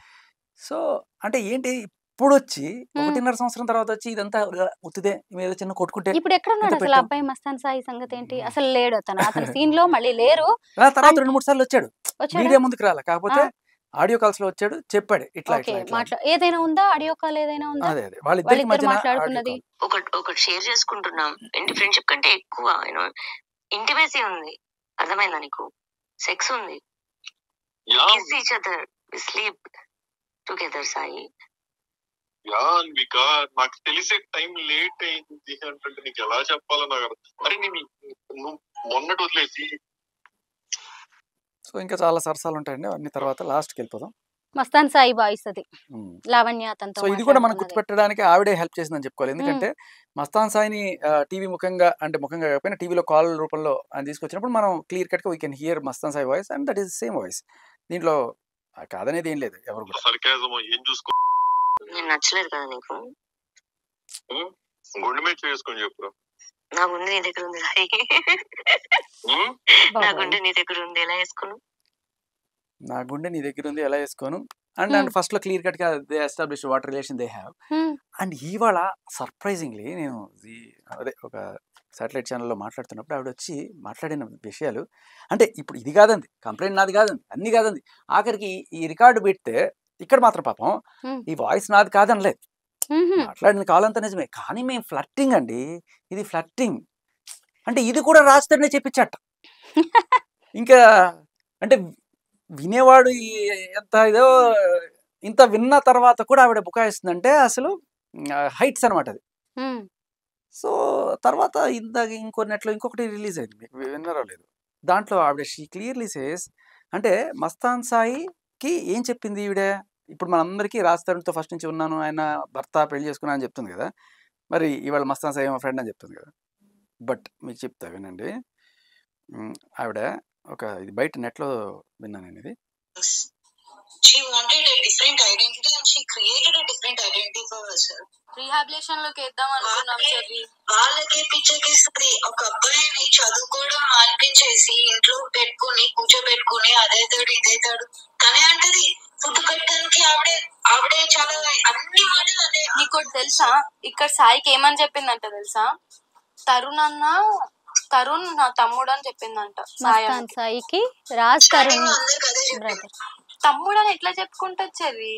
B: సో అంటే ఏంటి ఇప్పుడు వచ్చి 1.5 సంవత్సరం తర్వాత వచ్చి ఇదంతా ఉత్తిదే మీద చిన్న కొట్టుకుంటే
A: ఇప్పుడు ఎక్కడ ఉన్నాడు అసలు అబ్బాయి? మస్తాన్ సాయి సంగతి ఏంటి? అసలు లేడు అతను సీన్ లో, మళ్ళీ లేరు.
B: తర్వాత 2-3 సార్లు వచ్చాడు, మీడియా ముందుకు రాలే, కాకపోతే ఆడియో కాల్స్ లో వచ్చాడు, చెప్పాడు ఇట్లా
A: ఏదైనా ఉందా? ఆడియో కాల్ ఏదైనా ఉందా?
B: వాళ్ళిద్దరి మధ్య
A: మాట్లాడుకున్నది
C: ఒకటి షేర్ చేసుకుంటున్నాం. ఏంటి ఫ్రెండ్షిప్ కంటే ఎక్కువ ఇంటిమేసీ ఉంది, అర్థమైందా నీకు? సెక్స్ ఉంది, kiss each other, sleep together. Sai
D: నాకు తెలిసే టైం లేట్ అయింది అంటే నీకు ఎలా చెప్పాలో నాకు అరే నేను మొన్నటి వదిలేసి.
B: సో ఇంకా చాలా సరసాలు ఉంటాయండి అన్ని, తర్వాత లాస్ట్కి వెళ్ళిపోదాం.
A: మస్తాన్ సాయి బాయ్స్ అది లావణ్య అతనితో.
B: సో ఇది కూడా మనం గుర్తుపెట్టడానికి ఆవిడే హెల్ప్ చేసిందని చెప్పుకోవాలి. ఎందుకంటే మస్తాన్ సాయిని టీవీ ముఖంగా కాకపోయినా టీవీలో కాల్ రూపంలో ఆయన తీసుకొచ్చినప్పుడు మనం క్లియర్ కట్ గా we can hear Mastan Sai voice and that is same voice. దీంట్లో కాదనేది ఏం లేదు. ఎవరు కూడా
D: ఏం చూసుకో,
C: నేను నచ్చలేదు కదా నీకు?
D: గుండె మీద చేసుకొని చెప్పు.
C: నా గుండె నీ దగ్గర ఉంది, నా గుండె నీ దగ్గర ఉంది, ఎలా వేసుకోను?
B: నా గుండె నీ దగ్గర ఉంది, ఎలా వేసుకోను అండ్ ఫస్ట్ లో క్లియర్ కట్ గా they establish what relation they have. And ఇవాళ సర్ప్రైజింగ్లీ నేను అదే ఒక సాటిలైట్ ఛానల్లో మాట్లాడుతున్నప్పుడు ఆవిడ వచ్చి మాట్లాడిన విషయాలు అంటే ఇప్పుడు ఇది కాదండి, కంప్లైంట్ నాది కాదండి, అన్ని కాదండి, ఆఖరికి ఈ రికార్డు పెడితే ఇక్కడ మాత్రం పాపం ఈ వాయిస్ నాది కాదనలేదు, మాట్లాడిన కాలంతా నిజమే, కానీ మేము ఫ్లర్టింగ్ అండి, ఇది ఫ్లర్టింగ్ అంటే ఇది కూడా రాస్తాడనే చెప్పించట. ఇంకా అంటే వినేవాడు ఎంత ఇదో, ఇంత విన్న తర్వాత కూడా ఆవిడ బుకాయిస్తుందంటే అసలు హైట్స్ అనమాట అది. సో తర్వాత ఇంకో నెట్లో ఇంకొకటి రిలీజ్ అయింది, మీకు విన్నారో లేదు, దాంట్లో ఆవిడ షీ క్లియర్లీ సేస్ అంటే మస్తాన్ సాయికి ఏం చెప్పింది ఈవిడ, ఇప్పుడు మనందరికీ రాజ్ తరుణ్తో ఫస్ట్ నుంచి ఉన్నాను, ఆయన భర్త, పెళ్లి చేసుకున్నా అని చెప్తుంది కదా, మరి ఇవాళ మస్తాన్ సాయి మా ఫ్రెండ్ అని చెప్తుంది కదా. బట్ మీకు చెప్తా వినండి, ఆవిడ ఒక ఇది బయట నెట్లో విన్నాను నేను ఇది.
C: She wanted a different identity and she created a different identity for herself.
A: Rehabilitation లోకి వేద్దాం అనుకున్నాం చెర్రీ.
C: వాళ్ళకే పిచ్చెక్కిస్తుంది. ఒక అబ్బాయిని చదువుకోవడం మానిపించేసి ఇంట్లో కూర్చోబెట్టుకుని అన్నయ్య అదైతాడు ఇదైతాడు తనే అంటది. ఫుడ్ పెట్టడానికి ఆవిడే చాలా అన్ని మాటలు అనే.
E: నీకు తెలుసా ఇక్కడ సాయికి ఏమని చెప్పిందంట తెలుసా? తరుణ్ నా తమ్ముడు అని చెప్పిందంట.
A: మస్తాన్ సాయికి రాజ్ తరుణ్ బ్రదర్
E: తమ్ముడు అని ఎట్లా చెప్పుకుంటది చెవి?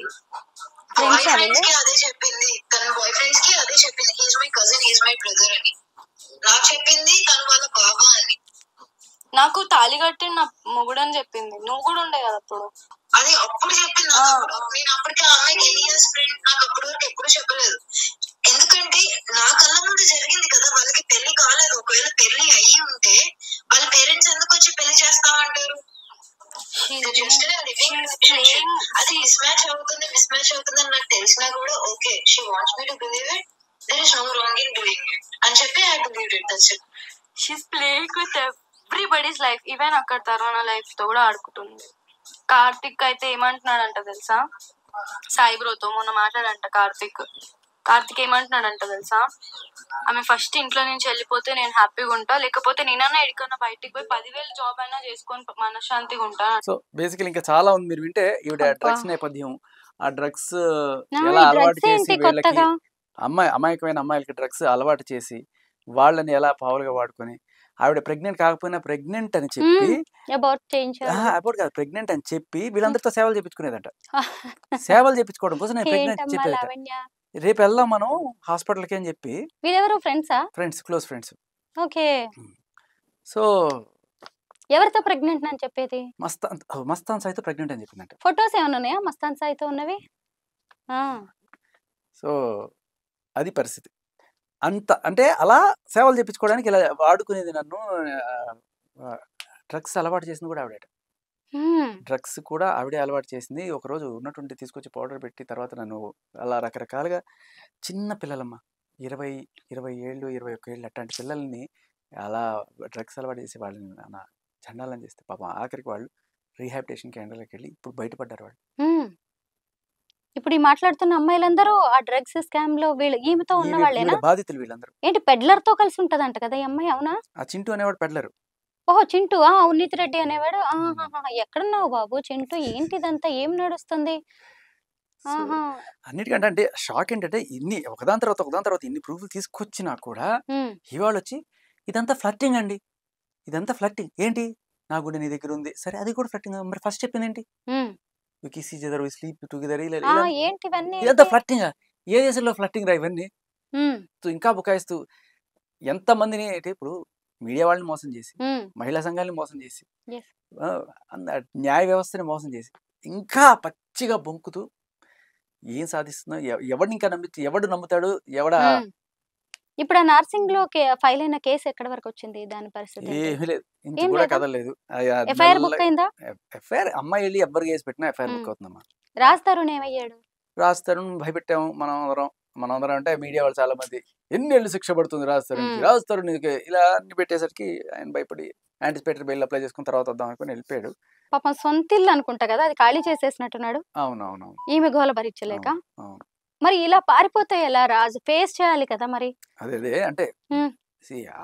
A: ఫ్రెండ్స్
C: అదే చెప్పింది, తన బాయ్ ఫ్రెండ్స్ కి అదే చెప్పింది. He's my cousin, he's my brother అని నాకు చెప్పింది, తను వాళ్ళ బాబా అని.
E: నాకు తాళి కట్టి నా మొగుడు అని చెప్పింది. నువ్వు కూడా ఉండే కదా అప్పుడు.
C: అది అప్పుడు చెప్పింది. నేను అప్పటికే ఆ అమ్మాయికి ఎన్ని ఇయర్స్ ఫ్రెండ్, నాకు అప్పటి వరకు ఎప్పుడు చెప్పలేదు. ఎందుకంటే నా కళ్ళ ముందు జరిగింది కదా, వాళ్ళకి పెళ్లి కాలేదు. ఒకవేళ పెళ్లి అయ్యి ఉంటే వాళ్ళ పేరెంట్స్ ఎందుకు వచ్చి పెళ్లి చేస్తామంటారు? అది మిస్ మ్యాచ్ అవుతుంది అని నాకు తెలిసినా కూడా okay, she wants me to believe it, there is no wrong in doing it అని చెప్పి I believed it. That's it.
E: She's playing with everybody's life, even అక్కడ తరుణ లైఫ్ తో కూడా ఆడుకుంటుంది. కార్తిక్ అయితే ఏమంటున్నాడంట తెలుసా? సాయి బ్రోతో మొన్న మాట్లాడంట కార్తిక్ ఏమంటున్నాడంట తెలుసా? ఆమె ఫస్ట్ ఇంట్లో నుంచి వెళ్ళిపోతే నేను హ్యాపీగా ఉంటా, లేకపోతే నేనన్నా ఎక్కడన్నా బయటికి పోయి 10,000 జాబ్ అయినా చేసుకొని మనశ్శాంతిగా ఉంటా.
B: సో బేసికలీ ఇంకా చాలా ఉంది. మీరు వింటే ఈవిడ డ్రగ్స్ నేపథ్యం, ఆ డ్రగ్స్ ఎలా అలవాటు చేసి వీళ్ళకి అమాయకమైన అమ్మాయిలకి డ్రగ్స్ అలవాటు చేసి వాళ్ళని ఎలా పావులుగా వాడుకొని, ఆవిడ ప్రెగ్నెంట్ కాకపోయినా ప్రెగ్నెంట్ అని చెప్పి అబౌట్ కాదు ప్రెగ్నెంట్ అని చెప్పి వీళ్ళందరితో సేవలు చేయించుకునేదంట. సేవలు చేయించుకోవడం కోసం నేను ప్రెగ్నెంట్ చెప్పేదట. రేపు వెళ్దాం మనం హాస్పిటల్కి అని చెప్పి. Friends, close friends.
A: Okay.
B: So
A: ఎవరితో ప్రెగ్నెంట్ అని చెప్పేది?
B: మస్తాన్ సాయితో ప్రెగ్నెంట్ అని చెప్పిందంట.
A: ఫొటోస్ ఏమైనా ఉన్నాయా మస్తాన్ సాయితో ఉన్నవి?
B: సో అది పరిస్థితి. అంత అంటే అలా సేవలు చేయించుకోవడానికి ఇలా వాడుకునేది నన్ను. డ్రగ్స్ అలవాటు చేసింది కూడా ఆవిడ. డ్రగ్స్ కూడా ఆవిడే అలవాటు చేసింది. ఒకరోజు ఉన్నటువంటి తీసుకొచ్చి పౌడర్ పెట్టి తర్వాత నన్ను అలా రకరకాలుగా చిన్న పిల్లలమ్మ 20 ఏళ్ళు 21 ఏళ్ళు అట్లాంటి పిల్లల్ని అలా డ్రగ్స్ అలవాటు చేసి వాళ్ళని నా చండాలని చేస్తే పాపం ఆఖరికి వాళ్ళు రీహాబిటేషన్ కేంద్రాలకు వెళ్ళి ఇప్పుడు బయటపడ్డారు వాళ్ళు.
A: ఇప్పుడు ఈ మాట్లాడుతున్న అమ్మాయిలందరూ ఆ డ్రగ్స్ స్కామ్ లో ఈమెతో ఉన్న వాళ్ళేనా?
B: బాధితులు వీళ్ళందరూ.
A: ఏంటి పెడ్లర్ తో కలిసి ఉంటదంట కదా ఈ అమ్మాయి? అవునా?
B: ఆ చింటూ అనేవాడు పెడ్లరు.
A: ఓహో చింటూ. ఉన్నిత్ రెడ్డి అనేవాడు. ఎక్కడున్నావు బాబు చింటూ? ఏంటిదంతా ఏం నడుస్తుంది?
B: అన్నిటికంటే అంటే షాక్ ఏంటంటే ఇన్ని ఒకదాని తర్వాత ఇన్ని ప్రూఫ్లు తీసుకొచ్చినా కూడా ఇవాళ వచ్చి ఇదంతా ఫ్లర్టింగ్ అండి, ఇదంతా ఫ్లర్టింగ్. ఏంటి నా గుండె నీ దగ్గర ఉంది, సరే అది కూడా ఫ్లర్టింగ్. మరి ఫస్ట్ చెప్పింది ఏంటి? ఇదంతా ఫ్లర్టింగ్. ఏ దేశంలో ఫ్లర్టింగ్ రా ఇవన్నీ? ఇంకా బుకాయిస్తూ ఎంతమందిని అంటే ఇప్పుడు మీడియా వాళ్ళని మోసం చేసి, మహిళా సంఘాలని మోసం చేసి, న్యాయ వ్యవస్థని మోసం చేసి, ఇంకా పచ్చిగా బొంకుతూ ఏం సాధిస్తున్నా? ఎవడిని ఇంకా ఎవడు నమ్ముతాడు?
A: ఇప్పుడు ఆ నర్సింగ్ లో ఫైల్ అయిన కేసు ఎక్కడి వరకు వచ్చింది? దాని పరిస్థితి
B: ఏమీ లేదు, ఇంత కూడా కదలేదు.
A: ఎఫ్ఐఆర్ బుక్ అయిందా?
B: ఎఫ్ఐఆర్ అమ్మాయి వెళ్ళి ఎవరు కేసు పెట్టినా ఎఫ్ఐఆర్ బుక్ అవుతుందమ్మా.
A: రాజ్ తరుణ్ ఏమయ్యాడు?
B: రాజ్ తరుణ్ భయపెట్టాము మనందరం అంటే మీడియా వాళ్ళు చాలా మంది ఎన్ని ఏళ్ళు శిక్ష పడుతుంది రాజ్ తరుణ్ ఇలా అన్ని పెట్టేసరికి ఆయన భయపడి యాంటిసిపేటరీ బెయిల్ అప్లై చేసుకున్న తర్వాత వద్దాం అనుకుని వెళ్ళిపోయాడు.
A: పాపం సొంత ఇల్లు అనుకుంటా కదా, అది ఖాళీ చేసేసినట్టున్నాడు.
B: అవునవును.
A: ఈమె గోల భరించలేక. మరి ఇలా పారిపోతే ఎలా? రాజు ఫేస్ చేయాలి కదా మరి.
B: అదే అంటే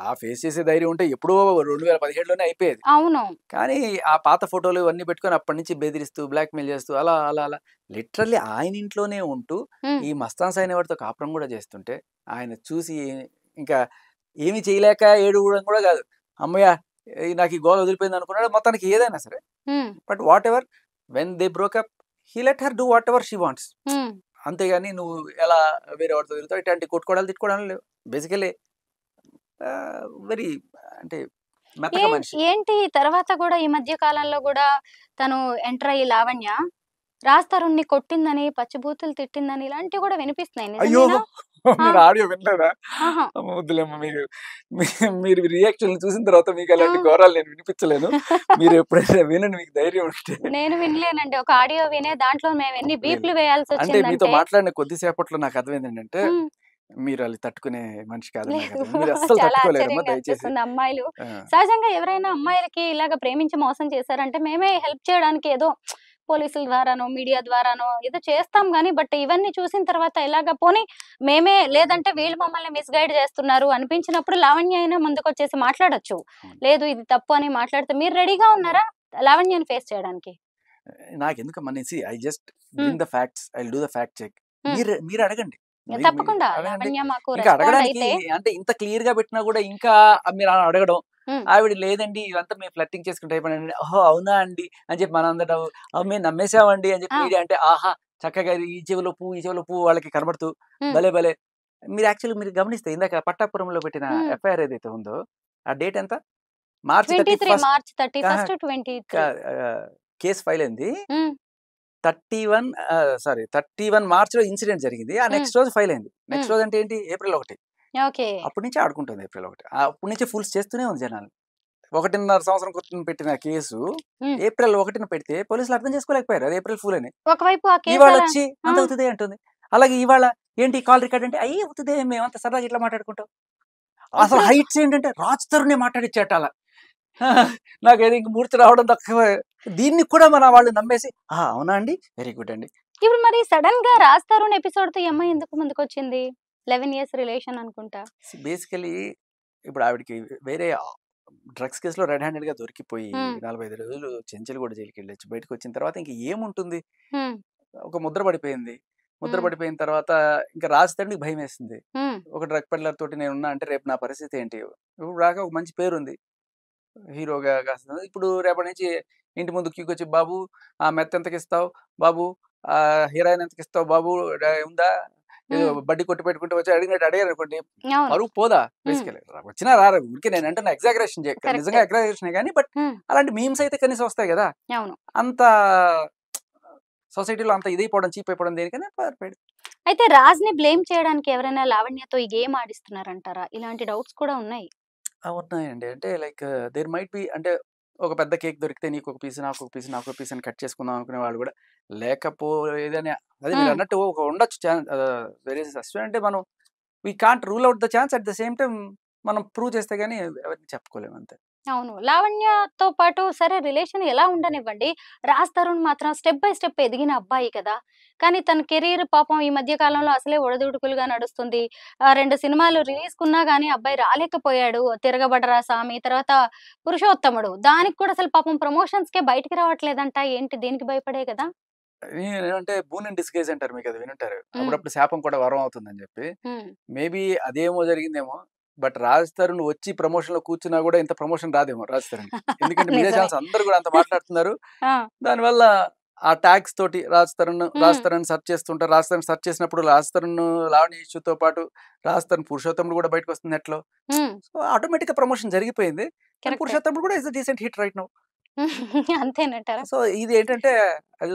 B: ఆ ఫేస్ చేసే ధైర్యం ఉంటే ఎప్పుడో 2017లోనే అయిపోయేది.
A: అవును.
B: కానీ ఆ పాత ఫోటోలు అన్ని పెట్టుకొని అప్పటి నుంచి బెదిరిస్తూ బ్లాక్మెయిల్ చేస్తూ అలా అలా అలా లిటరల్లీ ఆయన ఇంట్లోనే ఉంటూ ఈ మస్తాన్ సాయి వాడితో కాపురం కూడా చేస్తుంటే ఆయన చూసి ఇంకా ఏమి చేయలేక ఏడుకోవడం కూడా కాదు, అమ్మయ్య నాకు ఈ గోల్ వదిలిపోయింది అనుకున్నాడు మొత్తానికి. ఏదైనా సరే but what ever when they broke up he let her do what ever she wants. అంతేగాని నువ్వు ఎలా వేరే వాడితో తిరుగుతావు ఇట్లాంటి కొట్టుకోవడాలు తిట్టుకోవడాలు లేవు. బేసికలీ వెరీ అంటే
A: ఏంటి తర్వాత కూడా ఈ మధ్య కాలంలో కూడా తను ఎంటర్ అయ్యి లావణ్య రాజ్ తరుణ్ని కొట్టిందని, పచ్చిబూతులు తిట్టిందని ఇలాంటివి కూడా వినిపిస్తున్నాయి.
B: అయ్యో మీరు ఆడియో వినలేదా? వద్దులేమ్మా, మీరు రియాక్షన్ చూసిన తర్వాత మీకు అలాంటి ఘోరాలు నేను వినిపించలేను. మీరు ఎప్పుడైనా వినండి, మీకు ధైర్యం ఉంటే.
A: నేను వినలేనండి, ఒక ఆడియో వినే దాంట్లో మేము ఎన్ని బీప్లు వేయాల్సి వచ్చింది.
B: అంటే మీతో మాట్లాడిన కొద్దిసేపట్లో నాకు అర్థమైంది ఏంటంటే మీరు వాళ్ళు తట్టుకునే మనిషి కాదు.
A: అమ్మాయిలు సహజంగా ఎవరైనా అమ్మాయిలకి ఇలాగ ప్రేమించి మోసం చేశారంటే మేమే హెల్ప్ చేయడానికి ఏదో పోలీసుల ద్వారానో మీడియా ద్వారానో ఏదో చేస్తాం గానీ, బట్ ఇవన్నీ చూసిన తర్వాత ఇలాగ పోనీ మేమే లేదంటే వీళ్ళు మమ్మల్ని మిస్గైడ్ చేస్తున్నారు అనిపించినప్పుడు లావణ్య అయినా ముందుకు వచ్చేసి మాట్లాడొచ్చు. లేదు ఇది తప్పు అని మాట్లాడితే మీరు రెడీగా ఉన్నారా? లావణ్యని ఫేస్ చేయడానికి?
B: నాకెందుకు మనేసి I just bring the facts, I do the fact check. మీరు అడగండి,
A: తప్పకుండా
B: అడగండి.
A: లావణ్య మాకు
B: ఇంకా
A: రెస్పాండ్
B: అడగడానికి
A: అయితే
B: అంటే ఇంత క్లియర్ గా పెట్టినా కూడా ఇంకా మీరు అలా అడగడం, ఆవిడ లేదండి ఇదంతా మేము ఫ్లర్టింగ్ చేసుకుంటే అయిపోయినండి, ఓహో అవునా అండి అని చెప్పి మనం అందరం మేము నమ్మేసామండి అని చెప్పి మీడియా అంటే ఆహా చక్కగా ఈ చెవిలో పువ్వు ఈ చెవిలో పువ్వు వాళ్ళకి కనబడుతూ భలే భలే. మీరు యాక్చువల్లీ మీరు గమనిస్తే ఇందాక పట్టాపురంలో పెట్టిన ఎఫ్ఐఆర్ ఏదైతే ఉందో ఆ డేట్ ఎంత? మార్చి
A: 31
B: కేసు ఫైల్ అయింది. 31 మార్చిలో ఇన్సిడెంట్ జరిగింది. ఆ నెక్స్ట్ రోజు ఫైల్ అయింది. నెక్స్ట్ రోజు అంటే ఏంటి? ఏప్రిల్ 1. అప్పటి నుంచి ఆడుకుంటుంది ఏప్రిల్ 1. అప్పటి నుంచి ఫుల్స్ చేస్తూనే ఉంది జనాలు. 1.5 సంవత్సరం క్రితం పెట్టిన కేసు ఏప్రిల్ 1న పెడితే పోలీసులు అర్థం చేసుకోలేకపోయారు అది ఏప్రిల్ ఫూల్ అని.
A: ఒకవైపు
B: ఇవాళ వచ్చి అంత అవుతుంది అంటుంది. అలాగే ఇవాళ ఏంటి కాల్ రికార్డ్ అంటే అయ్యి అవుతుంది, మేమంత సరదాగా ఇట్లా మాట్లాడుకుంటాం. అసలు హైట్స్ ఏంటంటే రాజ్ తరుణ్ మాట్లాడిచ్చేట అలా. నాకు ఏదో ఇంక మూర్తి రావడం తక్కువ. దీన్ని కూడా మన వాళ్ళు నమ్మేసి అవునా అండి వెరీ గుడ్ అండి.
A: ఇప్పుడు మరి సడన్ గా రాజ్ తరుణ్ ఎపిసోడ్ తో ఈ అమ్మాయి ఎందుకు ముందుకు వచ్చింది? 11 years రిలేషన్ అనుకుంటా.
B: బేసికలీ ఇప్పుడు ఆవిడకి వేరే డ్రగ్స్ కేసులో రెడ్ హ్యాండెడ్ గా దొరికిపోయి 45 రోజులు చెంచలు కూడా జైలుకి వెళ్ళొచ్చు. బయటకు వచ్చిన తర్వాత ఇంక ఏముంటుంది, ఒక ముద్ర పడిపోయింది. ముద్ర పడిపోయిన తర్వాత ఇంకా రాజ్ తరుణ్కి భయం వేస్తుంది. ఒక డ్రగ్ పెడ్లర్ తోటి నేను ఉన్నా అంటే రేపు నా పరిస్థితి ఏంటి? ఇప్పుడు రాక ఒక మంచి పేరు ఉంది హీరోగా కాస్తుంది. ఇప్పుడు రేపటి నుంచి ఇంటి ముందు క్యూకి వచ్చి బాబు ఆ మెత్త ఎంతకి ఇస్తావు బాబు, ఆ హీరోయిన్ ఎంతకి ఇస్తావు బాబు ఉందా, ఏదో బడ్డీ కొట్టి పెట్టుకుంటే వచ్చి అడిగినట్టు అడిగారు అనుకోండి పరువు పోదా? బేసికలీ వచ్చినా రారు ఊరికే నేను అంటే ఎగ్జాగరేషన్ చేయక నిజంగా ఎగ్జాగరేషన్ కానీ బట్ అలాంటి మీమ్స్ అయితే కనీసం వస్తాయి కదా. అంత సొసైటీలో అంత ఇదైపోవడం చీప్ అయిపోవడం దేనికనే పారిపోయాడు.
A: అయితే రాజ్ ని బ్లేమ్ చేయడానికి ఎవరైనా లావణ్యతో ఈ గేమ్ ఆడిస్తున్నారంటారా? ఇలాంటి డౌట్స్ కూడా ఉన్నాయి.
B: ఉన్నాయండి. అంటే లైక్ దేర్ మైట్ బి అంటే ఒక పెద్ద కేక్ దొరికితే నీకు ఒక పీస్ నాకు ఒక పీస్ నాకు ఒక పీస్ అని కట్ చేసుకుందాం అనుకునే వాళ్ళు కూడా లేకపోయేదని అదే మీరు అన్నట్టు ఒక ఉండొచ్చు ఛాన్స్. వెరీ అంటే మనం we can't rule out the chance. At the same time మనం ప్రూవ్ చేస్తే గానీ ఎవరిని చెప్పుకోలేము అంతే.
A: అవును. లావణ్యతో పాటు సరే రిలేషన్ ఎలా ఉండనివ్వండి, రాజ్ తరుణ్ మాత్రం స్టెప్ బై స్టెప్ ఎదిగిన అబ్బాయి కదా. కానీ తన కెరీర్ పాపం ఈ మధ్య కాలంలో అసలే ఒడిదుడుకులుగా నడుస్తుంది. 2 సినిమాలు రిలీజ్‌కున్నా గానీ అబ్బాయి రాలేకపోయాడు. 'తిరగబడరా సామి', తర్వాత 'పురుషోత్తముడు'. దానికి కూడా అసలు పాపం ప్రమోషన్స్‌కే బయటికి రావట్లేదంట. ఏంటి దీనికి భయపడే కదా?
B: అంటే బూన్ అండ్ డిస్గైజ్ అంటారు, మీకు అది వినుంటారు. అప్పుడప్పుడు శాపం కూడా వరం అవుతుందని చెప్పి. మేబీ అదేమో జరిగిందేమో. బట్ రాజ్ తరుణ్ వచ్చి ప్రమోషన్ లో కూర్చున్నా కూడా ఇంత ప్రమోషన్ రాదేమో రాజ్ తరుణ్. ఎందుకంటే మీడియా ఛానల్స్ అందరూ కూడా అంత మాట్లాడుతున్నారు. దానివల్ల ఆ ట్యాగ్స్ తోటి రాజ్ తరుణ్ సెర్చ్ చేస్తుంటారు. రాజ్ తరుణ్ సెర్చ్ చేసినప్పుడు రాజ్ తరుణ్ లావణ్య ఇష్యూతో పాటు రాజ్ తరుణ్ పురుషోత్తముడు కూడా బయటకు వస్తుంది నెట్లో. సో ఆటోమేటిక్ గా ప్రమోషన్ జరిగిపోయింది. పురుషోత్తముడు కూడా is decent hit right now.
A: అంతేనంటారా?
B: సో ఇది ఏంటంటే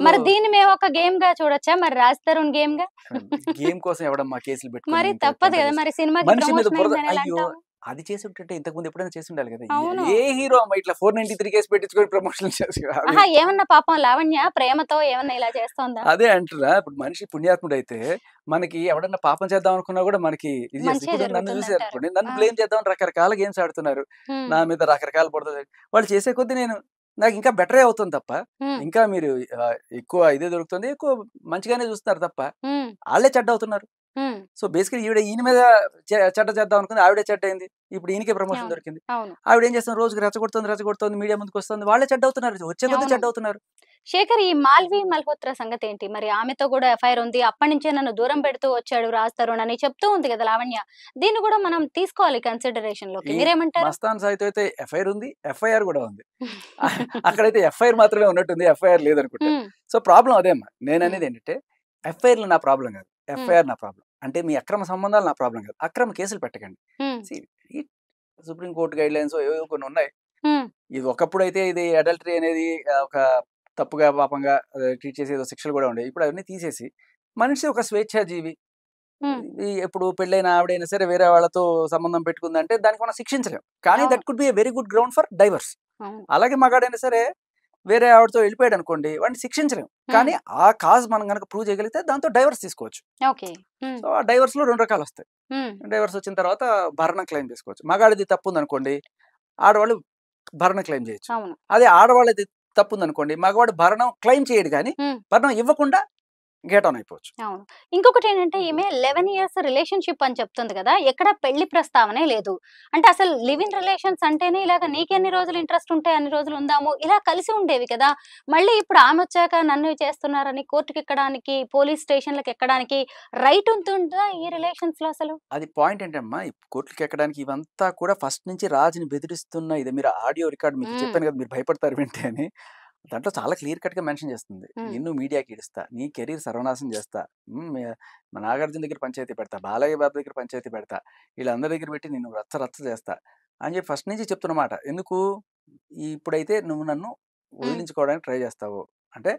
A: మరి దీన్ని మేము ఒక గేమ్ గా చూడొచ్చా? మరి రాజ్ తరుణ్ గేమ్ గా?
B: గేమ్ కోసం ఎవడమ్మా కేసులు పెట్టుకుని
A: మరి తప్పదు కదా. మరి సినిమాకి
B: మనిషి మీద
A: ప్రమోషన్
B: బురద
A: అయిందని ఎలా
B: అయ్యో
A: అంటావు?
B: అది చేసి ఉంటే ఇంతకు ముందు ఎప్పుడైనా చేసి ఉండాలి కదా.
A: అవును.
B: ఏ హీరో అమ్మా ఇట్లా 493 కేసు పెట్టించుకొని ప్రమోషన్ చేసి
A: ఏమన్నా పాపం లావణ్య ప్రేమతో ఏమన్నా ఇలా చేస్తోందా?
B: అదే అంటున్నా. ఇప్పుడు మనిషి పుణ్యాత్ముడు అయితే మనకి ఎవడన్నా పాపం చేద్దాం అనుకున్నా కూడా మనకి ఇది చేసి
A: మంచిగా
B: ఇప్పుడు నన్ను
A: జరుగుతుంది
B: చూసి
A: అంటారు.
B: అనుకోండి, నన్ను బ్లేమ్ చేద్దాం రకరకాల గేమ్స్ ఆడుతున్నారు. నా మీద రకరకాల పడుతుంది. వాళ్ళు చేసే కొద్దీ నాకు ఇంకా బెటరే అవుతుంది తప్ప ఇంకా మీరు ఎక్కువ ఇదే దొరుకుతుంది, ఎక్కువ మంచిగానే చూస్తున్నారు తప్ప వాళ్ళే చెడ్డ అవుతున్నారు. సో బేసికలీ ఈయన మీద చెడ్డ చేద్దాం అనుకుంది, ఆవిడే చెడ్డ అయింది. ఇప్పుడు ఈయనకే ప్రమోషన్ దొరికింది. ఆవిడ ఏం చేస్తుంది, రోజుకి రెచ్చగొడుతుంది, మీడియా ముందుకు వస్తుంది, వాళ్ళే చెడ్డ అవుతున్నారు, వచ్చే కొద్ది చెడ్డ అవుతున్నారు.
A: శేఖర్, ఈ మాల్వి మల్హోత్రా సంగతి ఏంటి? మరి ఆమెతో కూడా ఎఫ్ఐఆర్ ఉంది. అప్పటి నుంచే నన్ను దూరం పెడుతూ వచ్చాడు రాజ్ తరుణ్ అని చెప్తూ ఉంది కదా లావణ్య. దీన్ని కూడా మనం తీసుకోవాలి కన్సిడరేషన్ లోకి. మీరేమంటారు?
B: మస్తాన్ సాయితో అయితే ఎఫ్ఐఆర్ ఉంది, ఎఫ్ఐఆర్ కూడా ఉంది. అక్కడైతే ఎఫ్ఐఆర్ మాత్రమే ఉన్నట్టుంది, ఎఫ్ఐఆర్ లేదనుకుంటా. సో ప్రాబ్లం అదేమ్మా. నేను అనేది ఏంటంటే ఎఫ్ఐఆర్లు నా ప్రాబ్లం కాదు, ఎఫ్ఐఆర్ నా ప్రాబ్లం. అంటే మీ అక్రమ సంబంధాలు నా ప్రాబ్లం కాదు, అక్రమ కేసులు పెట్టకండి. సుప్రీంకోర్టు గైడ్ లైన్స్ ఏవో కొన్ని ఉన్నాయి. ఇది ఒకప్పుడు అయితే ఇది అడల్టరీ అనేది ఒక తప్పుగా పాపంగా ట్రీట్ చేసి ఏదో శిక్షలు కూడా ఉండేవి. ఇప్పుడు అవన్నీ తీసేసి మనిషి ఒక స్వేచ్ఛాజీవి, ఎప్పుడు పెళ్ళైన ఆవిడైనా సరే వేరే వాళ్ళతో సంబంధం పెట్టుకుందంటే దానికి మనం శిక్షించలేం. కానీ that could be a very good ground for divorce. అలాగే మగాడైనా సరే వేరే ఆవిడతో వెళ్ళిపోయాడు అనుకోండి, వాడిని శిక్షించలేం. కానీ ఆ కాజ్ మనం కనుక ప్రూవ్ చేయగలిగితే దాంతో డైవర్స్ తీసుకోవచ్చు. సో ఆ డైవర్స్ లో 2 రకాలు వస్తాయి. డైవర్స్ వచ్చిన తర్వాత భరణం క్లెయిమ్ చేసుకోవచ్చు. మగాడిది తప్పు ఉంది అనుకోండి, ఆడవాళ్ళు భరణం క్లెయిమ్ చేయొచ్చు. అదే ఆడవాళ్ళది తప్పు ఉంది అనుకోండి, మగవాడు భరణం క్లెయిమ్ చేయడు, కానీ భరణం ఇవ్వకుండా గెట్ ఆన్ అయిపోవచ్చు.
A: అవును. ఇంకొకటి ఏంటంటే ఈమె 11 ఇయర్స్ రిలేషన్‌షిప్ అని చెప్తుంది కదా! ఎక్కడ పెళ్లి ప్రస్తావనే లేదు. అంటే అసలు లివ్ ఇన్ రిలేషన్స్ అంటేనే ఇలాగ నీకెన్ని రోజులు ఇంట్రెస్ట్ ఉంటే అన్ని రోజులు ఉందాము. ఇలా కలిసి ఉండేవి కదా! మళ్ళీ ఇప్పుడు ఆమొచ్చాక నన్ను చేస్తున్నారని కోర్టుకెక్కడానికి, పోలీస్ స్టేషన్‌లకి ఎక్కడానికి రైట్ ఉంటుందా ఈ రిలేషన్స్‌లో అసలు?
B: అది పాయింట్ ఏంటమ్మా, ఈ కోర్టులకి ఎక్కడానికి ఇవంతా కూడా ఫస్ట్ నుంచి రాజుని బెదిరిస్తున్న ఇది. మీరు ఆడియో రికార్డ్ మీకు
A: హ్మ్.
B: చెప్పాను కదా, మీరు భయపడతారు వింటే అని. దాంట్లో చాలా క్లియర్ కట్‌గా మెన్షన్ చేస్తుంది.
A: హ్మ్.
B: నిన్ను మీడియాకి ఇడుస్తా, నీ కెరీర్ సర్వనాశనం చేస్తా, మా నాగార్జున దగ్గర పంచాయతీ పెడతా, బాలయ్య బాబు దగ్గర పంచాయతీ పెడతా, వీళ్ళందరి దగ్గర పెట్టి నిన్ను రచ్చ రచ్చ చేస్తా అని చెప్పి ఫస్ట్ నుంచి చెప్తున్నమాట. ఎందుకు ఇప్పుడైతే నువ్వు నన్ను
A: హ్మ్.
B: వదిలించుకోవడానికి ట్రై చేస్తావు అంటే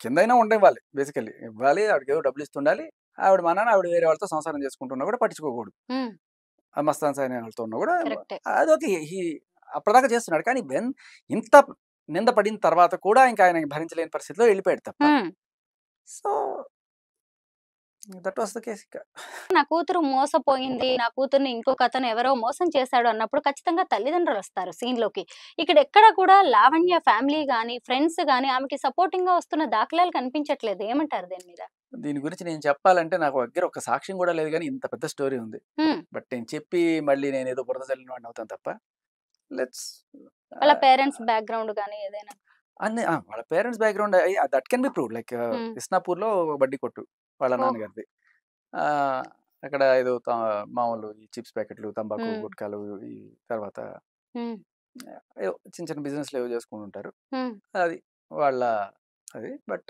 B: కిందైనా ఉండేవ్వాలి, బేసికల్లీ ఇవ్వాలి, ఆవిడకి ఏదో డబ్బులు ఇస్తుండాలి. ఆవిడ మా నాన్న ఆవిడ వేరే వాళ్ళతో సంసారం చేసుకుంటున్నా కూడా పట్టించుకోకూడదు.
A: హ్మ్.
B: ఆ మస్తాన్ సాయి అనే వాళ్ళతో ఉన్నా కూడా
A: కరెక్టే.
B: అదొక అప్పటిదాకా చేస్తున్నాడు. కానీ ఇంత నింద పడిన తర్వాత కూడా ఇంకా ఆయన భరించలేని పరిస్థితిలో వెళ్ళిపోయాడు తప్ప.
A: హ్మ్.
B: So that was the case.
A: నా కూతురు మోసపోయింది. నా కూతుర్ని ఇంకొకతను ఎవరో మోసం చేశాడు అన్నప్పుడు ఖచ్చితంగా తల్లిదండ్రులొస్తారు సీన్‌లోకి. ఇక్కడ ఎక్కడ కూడా లావణ్య ఫ్యామిలీ గాని, ఫ్రెండ్స్ గాని ఆమెకి సపోర్టింగ్‌గా వస్తున్న దాఖలాలు కనిపించట్లేదు. ఏమంటారు దీని మీద?
B: దీని గురించి నేను చెప్పాలంటే నాకు దగ్గర ఒక సాక్ష్యం కూడా లేదు, కానీ ఇంత పెద్ద స్టోరీ ఉంది.
A: హ్మ్.
B: బట్ నేను చెప్పి మళ్ళీ నేను ఏదో బురద చల్లిన వాడిని అవుతాను తప్ప. లెట్స్
A: వాళ్ళ పేరెంట్స్ బ్యాక్‌గ్రౌండ్ గాని ఏదైనా?
B: అన్ని వాళ్ళ parents background that can be proved. Like
A: హ్మ్.
B: ఇస్నాపూర్‌లో బడ్డీ కొట్టు వాళ్ళ
A: ఓహ్!
B: నాన్నగారిది. ఆహ్, అక్కడ ఏదో మామూలు ఈ చిప్స్ ప్యాకెట్లు, తంబాకు,
A: హ్మ్.
B: గుట్కాలు, ఈ తర్వాత
A: హ్మ్.
B: ఏవో చిన్న చిన్న బిజినెస్‌లు ఏవో చేసుకుంటుంటారు.
A: హ్మ్.
B: అది వాళ్ళ అది. బట్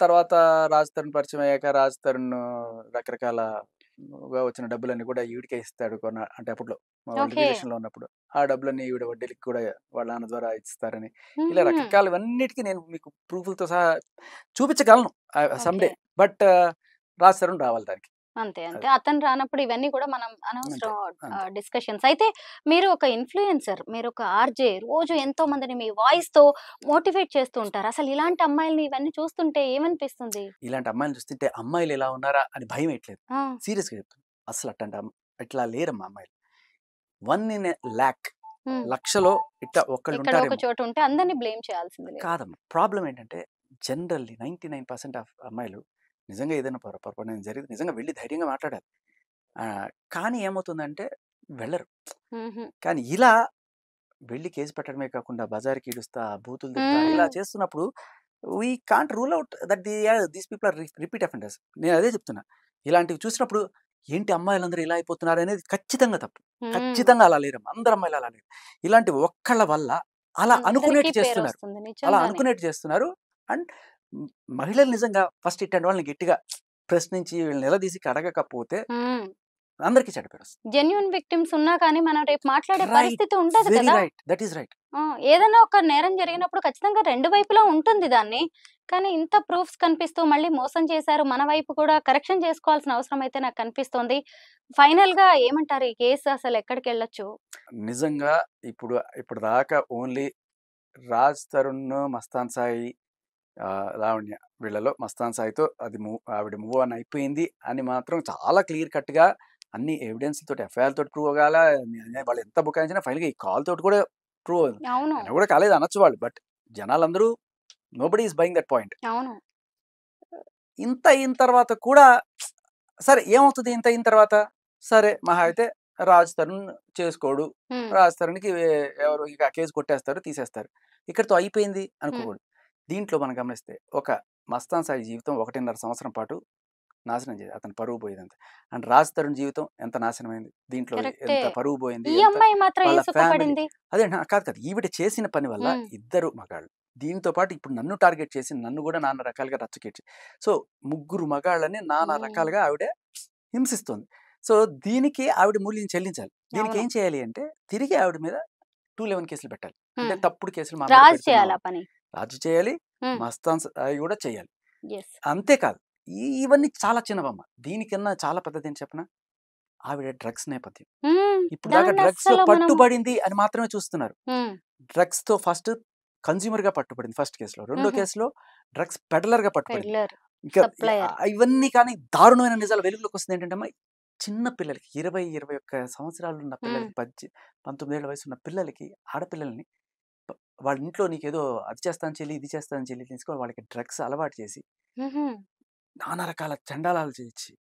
B: తర్వాత రాజ్ తరుణ్ పరిచయం అయ్యాక రాజ్ తరుణ్ రకరకాలగా వచ్చిన డబ్బులన్నీ కూడా ఈవిడికే ఇస్తాడు అంటే అప్పట్లో వాళ్ళ
A: ఓకే.
B: రిలేషన్‌లో ఉన్నప్పుడు. ఆ డబ్బులన్నీ ఈవిడ వడ్డీలకి కూడా వాళ్ళ నాన్న ద్వారా ఇస్తారని. ఇలా
A: హుహు.
B: రకరకాలవన్నిటికి నేను మీకు ప్రూఫ్‌లతో సహా చూపించగలను someday.
A: Okay.
B: But Raj Tarun రావాలి దానికి.
A: అంతే. అంతే.
B: అది.
A: అతను రానప్పుడు ఇవన్నీ కూడా మనం
B: అంతే.
A: అనవసరం
B: అంతే.
A: డిస్కషన్స్. అయితే మీరు ఒక ఇన్‌ఫ్లుయెన్సర్, మీరొక ఆర్‌జే రోజు ఎంతో మందిని మీ వాయిస్‌తో మోటివేట్ చేస్తూ ఉంటారు. అసలు ఇలాంటి అమ్మాయిల్ని ఇవన్నీ చూస్తుంటే ఏమనిపిస్తుంది?
B: ఇలాంటి అమ్మాయిలని చూస్తుంటే అమ్మాయిలు ఇలా ఉన్నారా అని భయం వేయట్లేదు.
A: ఆ!
B: సీరియస్‌గా చెప్తున్నా. అసలు ఇట్లా లేరమ్మా అమ్మాయిలు. 1 ఇన్ ఎ లాక్,
A: హ్మ్.
B: లక్షలో ఇట్లా ఒక్కళ్ళు
A: ఎక్కడో ఒక
B: ఉంటారేమో.
A: చోట ఉంటే అందరిని బ్లేమ్ చేయాల్సింది లేదు.
B: కాదమ్మా. ప్రాబ్లమ్ ఏంటంటే జనరల్లీ 99% ఆఫ్ అమ్మాయిలు నిజంగా ఏదైనా పొరపాటు జరిగితే నిజంగా వెళ్లి ధైర్యంగా మాట్లాడాలి. కానీ ఏమవుతుందంటే వెళ్ళరు.
A: హుహు.
B: కానీ ఇలా వెళ్లి కేస్ పెట్టడమే కాకుండా బజార్‌కి ఈడుస్తా, బూతులు తిడతా ఇలా
A: హ్మ్.
B: చేస్తున్నప్పుడు we can't rule out that these people are repeat offenders. నేను అదే చెప్తున్నా. ఇలాంటివి చూసినప్పుడు ఏంటి అమ్మాయిలందరూ ఇలా అయిపోతున్నారు అనేది ఖచ్చితంగా తప్పు.
A: హ్మ్.
B: ఖచ్చితంగా అలా లేరమ్మా. అందరు అమ్మాయిలు అలా లేరు. ఇలాంటి ఒక్కళ్ళ వల్ల అలా
A: అందరికీ
B: అనుకునేట్టు చేస్తున్నారు.
A: పేరొస్తుంది.
B: అలా
A: నిజంగానే.
B: అనుకునేట్టు చేస్తున్నారు. అండ్ మహిళలు నిజంగా ఫస్ట్ ఇట్లాంటి వాళ్ళని గట్టిగా ప్రశ్నించి వీళ్ళని నిలదీసి అడగకపోతే
A: హ్మ్.
B: అందరికీ చెడ్డ పేరొస్తుంది.
A: జెన్యూన్ విక్టిమ్స్ ఉన్నా కానీ మనం రేపు మాట్లాడే
B: రైట్.
A: పరిస్థితి ఉండదు
B: వెరీ
A: కదా!
B: రైట్. That is right.
A: ఆ! ఏదైనా ఒక నేరం జరిగినప్పుడు ఖచ్చితంగా 2 వైపులా ఉంటుంది దాన్ని. కానీ ఇంత ప్రూఫ్స్ కనిపిస్తూ మళ్ళీ మోసం చేశారు. మన వైపు కూడా కరెక్షన్ చేసుకోవాల్సిన అవసరం అయితే నాకు కనిపిస్తోంది. ఫైనల్‌గా ఏమంటారు? ఈ కేసు అసలు ఎక్కడికెళ్ళొచ్చు?
B: నిజంగా ఇప్పటిదాకా ఓన్లీ రాజ్ తరుణ్, మస్తాన్ సాయి, లావణ్య వీళ్ళలో మస్తాన్ సాయితో అది ఆవిడ మూవ్ ఆన్ అయిపోయింది అని మాత్రం చాలా క్లియర్ కట్‌గా అన్ని ఎవిడెన్స్ తోటి ఎఫ్ఐఆర్ తోటి ప్రూవ్ అవ్వాలా. వాళ్ళు ఎంత బుకాయించినా ఫైనల్‌గా ఈ కాల్ తోటి కూడా ప్రూవ్ అవ్వదు.
A: అవును.
B: అయినా కూడా కాలేదు అనొచ్చు వాళ్ళు. బట్ జనాలందరూ nobody is buying that point.
A: అవును.
B: ఇంత అయిన తర్వాత కూడా సరే ఏమవుతది ఇంత అయిన తర్వాత? సరే మహా అయితే రాజ్ తరుణ్ చేసుకోడు.
A: హ్మ్.
B: రాజ్ తరుణ్‌కి ఎవరు ఇక ఆ కేస్ కొట్టేస్తారు, తీసేస్తారు. ఇక్కడితో అయిపోయింది
A: హ్మ్.
B: అనుకోకూడదు. దీంట్లో మనం గమనిస్తే ఒక మస్తాన్ సాయి జీవితం 1.5 సంవత్సరం పాటు నాశనం చేసింది. అతని పరువు పోయేదంతా. అండ్ రాజ్ తరుణ్ జీవితం ఎంత నాశనమైంది. దీంట్లో
A: కరెక్టే.
B: ఎంత పరువు పోయింది.
A: ఈ
B: ఎంత
A: అమ్మాయి మాత్రం ఏం
B: వాళ్ళ ఫ్యామిలీ.
A: సుఖపడింది?
B: అదే కాదు. ఈవిడ చేసిన పని వల్ల
A: హ్మ్.
B: ఇద్దరు మగాళ్ళు. దీంతో పాటు ఇప్పుడు నన్ను టార్గెట్ చేసి నన్ను కూడా నానా రకాలుగా రచ్చకెట్టి సో ముగ్గురు మగాళ్ళని నానా
A: హ్మ్.
B: రకాలుగా ఆవిడ హింసిస్తుంది. సో దీనికి ఆవిడ మూల్యం చెల్లించాలి. దీనికి
A: అవును.
B: ఏం చేయాలి అంటే తిరిగి ఆవిడ మీద 211 కేసులు పెట్టాలి. అంటే
A: హ్మ్.
B: తప్పుడు కేసులు మా మీద
A: రాజ్
B: పెడుతున్నావు
A: చేయాలా
B: అని.
A: పని?
B: రాజు చేయాలి.
A: హ్మ్.
B: మస్తాన్ సాయి కూడా చేయాలి.
A: యెస్.
B: అంతేకాదు ఇవన్నీ చాలా చిన్నవమ్మ. దీనికన్నా చాలా పెద్దదేంటి చెప్పనా? ఆవిడ డ్రగ్స్ నేపథ్యం.
A: హ్మ్.
B: ఇప్పటిదాకా డ్రగ్స్‌లో
A: దాన్నస్సలు మనం
B: పట్టుబడింది అని మాత్రమే చూస్తున్నారు.
A: హ్మ్.
B: డ్రగ్స్‌తో ఫస్ట్ కన్స్యూమర్‌గా పట్టుబడింది ఫస్ట్ కేసులో. రెండో
A: హుహు.
B: కేసులో డ్రగ్స్ పెడ్లర్‌గా పట్టుబడింది.
A: పెడ్లర్,
B: ఇంకా
A: సప్లయర్.
B: ఇవన్నీ కానీ దారుణమైన నిజాలు వెలుగులోకి వస్తుంది ఏంటంటే చిన్న పిల్లలకి 20, 21 సంవత్సరాలు ఉన్న
A: హ్మ్.
B: పిల్లలకి 19 ఏళ్ల వయసు ఉన్న పిల్లలకి ఆడపిల్లల్ని వాళ్ళ ఇంట్లో నీకేదో అది చేస్తాను చెల్లి, ఇది చేస్తాను చెల్లి తీసుకొని వాళ్ళకి డ్రగ్స్ అలవాటు చేసి, నానా రకాల చండాలాలు చేయించి,